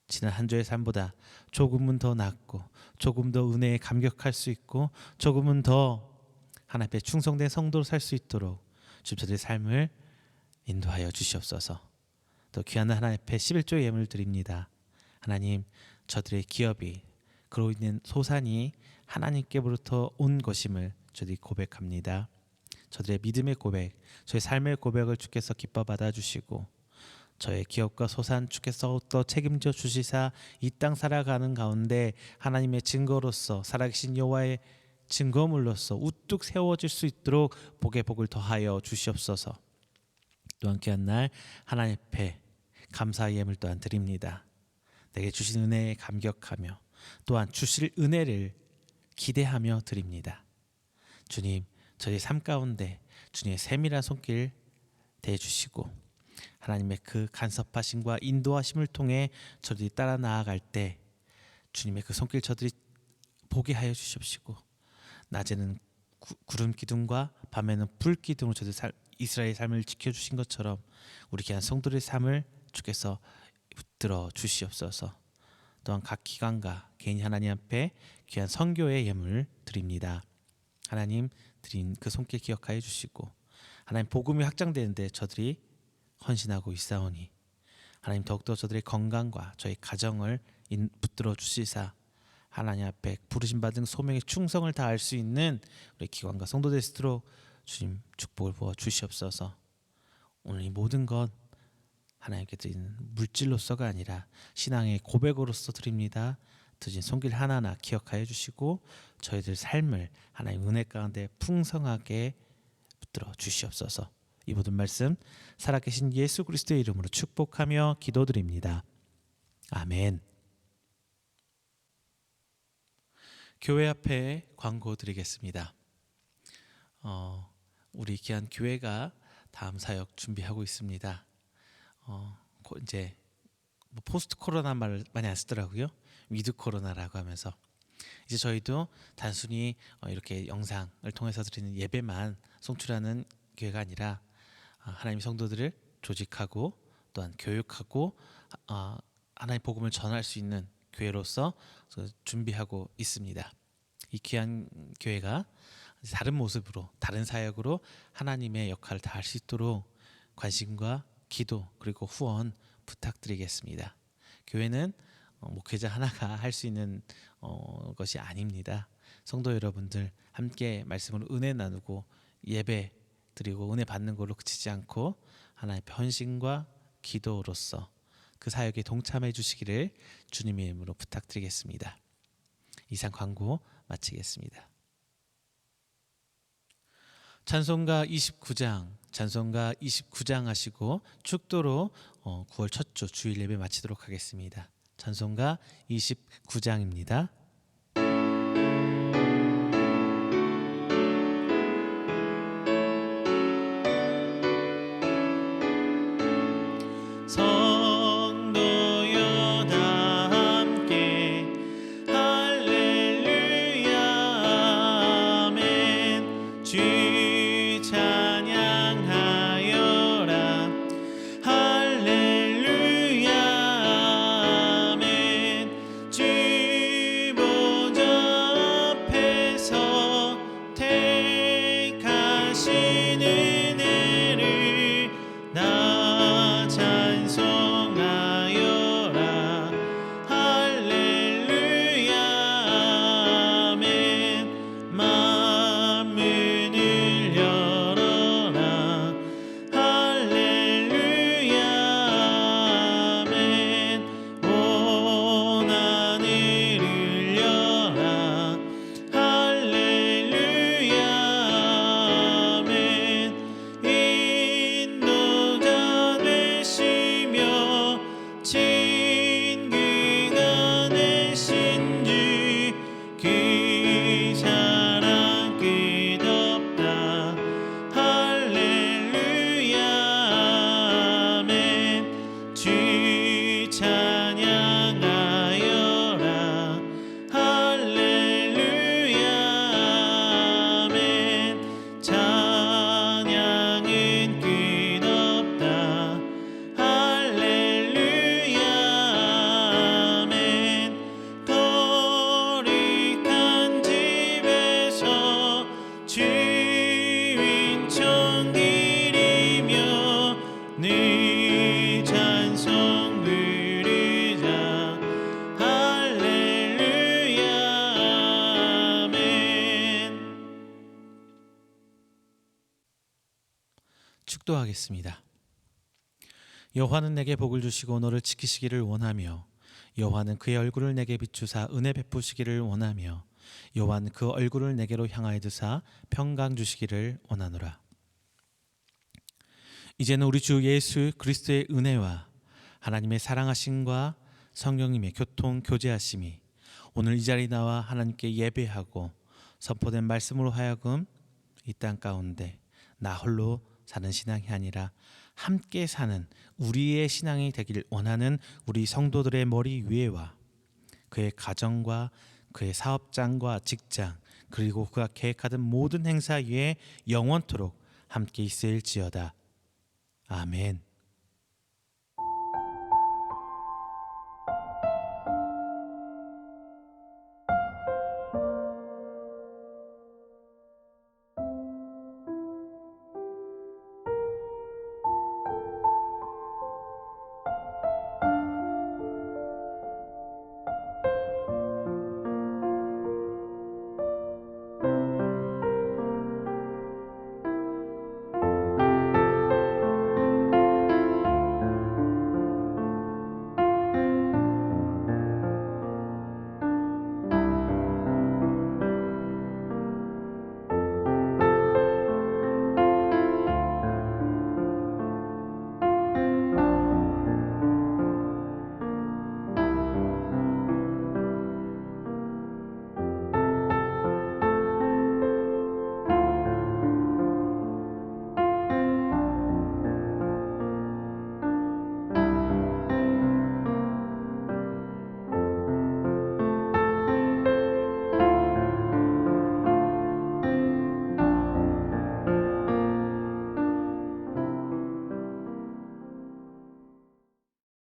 지난 한 주의 삶보다 조금은 더 낫고 조금 더 은혜에 감격할 수 있고 조금은 더 하나님 앞에 충성된 성도로 살 수 있도록 주님 저들의 삶을 인도하여 주시옵소서. 또 귀한 하나님 앞에 11조의 예물을 드립니다. 하나님 저들의 기업이 그로 인한 소산이 하나님께로부터 온 것임을 저들이 고백합니다. 저들의 믿음의 고백, 저의 삶의 고백을 주께서 기뻐 받아주시고 저의 기업과 소산 주께서 또 책임져 주시사 이 땅 살아가는 가운데 하나님의 증거로서 살아계신 여호와의 증거물로서 우뚝 세워질 수 있도록 복의 복을 더하여 주시옵소서. 또한 귀한 날 하나님 앞에 감사의 예물 또한 드립니다. 내게 주신 은혜에 감격하며 또한 주실 은혜를 기대하며 드립니다. 주님, 저희 삶 가운데 주님의 세밀한 손길 대해주시고 하나님의 그 간섭하심과 인도하심을 통해 저들이 따라 나아갈 때 주님의 그 손길 저들이 보게 하여 주시옵시고 낮에는 구름 기둥과 밤에는 불 기둥으로 저들 이스라엘의 삶을 지켜주신 것처럼 우리 귀한 성도들의 삶을 주께서 붙들어 주시옵소서. 또한 각 기관과 개인 하나님 앞에 귀한 선교의 예물 드립니다. 하나님 드린 그 손길 기억하여 주시고 하나님 복음이 확장되는데 저들이 헌신하고 있사오니 하나님 더욱더 저들의 건강과 저희 가정을 붙들어 주시사 하나님 앞에 부르심 받은 소명의 충성을 다할 수 있는 우리 기관과 성도들 스스로 주님 축복을 부어 주시옵소서. 오늘 이 모든 것 하나님께 드리는 물질로서가 아니라 신앙의 고백으로서 드립니다. 드린 손길 하나하나 기억하여 주시고 저희들 삶을 하나님 은혜 가운데 풍성하게 붙들어 주시옵소서. 이 모든 말씀 살아계신 예수 그리스도의 이름으로 축복하며 기도드립니다. 아멘. 교회 앞에 광고 드리겠습니다. 우리 귀한 교회가 다음 사역 준비하고 있습니다. 이제 포스트 코로나 말을 많이 안 쓰더라고요. 위드 코로나라고 하면서 이제 저희도 단순히 이렇게 영상을 통해서 드리는 예배만 송출하는 교회가 아니라 하나님의 성도들을 조직하고 또한 교육하고 하나님의 복음을 전할 수 있는 교회로서 준비하고 있습니다. 이 귀한 교회가 다른 모습으로 다른 사역으로 하나님의 역할을 다할 수 있도록 관심과 기도 그리고 후원 부탁드리겠습니다. 교회는 목회자 하나가 할 수 있는 것이 아닙니다. 성도 여러분들 함께 말씀으로 은혜 나누고 예배 드리고 은혜 받는 걸로 그치지 않고 하나님의 헌신과 기도로서 그 사역에 동참해 주시기를 주님의 이름으로 부탁드리겠습니다. 이상 광고 마치겠습니다. 찬송가 29장 하시고 축도로 9월 첫 주 주일 예배 마치도록 하겠습니다. 찬송가 29장입니다. 성도여 다 함께 할렐루야 아멘. 주 찬양하여라 할렐루야 아멘. 주 보좌 앞에서 택하신 은혜를 나 찬송하여라 할렐루야 아멘. 만문을 열어라 할렐루야 아멘. 온 하늘을 여라 할렐루야 아멘. 인도자 되시며 진귀가 되신 주 그 사랑 끝없다 할렐루야 아멘. 주 찬양하여라 할렐루야 아멘. 찬양은 끝없다 할렐루야 아멘. 거룩한 집에서 주인총 드리며 늘 찬송 부르자 할렐루야 아멘. 축도하겠습니다. 여호와는 내게 복을 주시고 너를 지키시기를 원하며 여호와는 그의 얼굴을 내게 비추사 은혜 베푸시기를 원하며 여호와는 그 얼굴을 내게로 향하여 드사 평강 주시기를 원하노라. 이제는 우리 주 예수 그리스도의 은혜와 하나님의 사랑하심과 성령님의 교통교제하심이 오늘 이 자리에 나와 하나님께 예배하고 선포된 말씀으로 하여금 이 땅 가운데 나 홀로 사는 신앙이 아니라 함께 사는 우리의 신앙이 되기를 원하는 우리 성도들의 머리 위에와 그의 가정과 그의 사업장과 직장 그리고 그가 계획하던 모든 행사 위에 영원토록 함께 있을지어다. 아멘.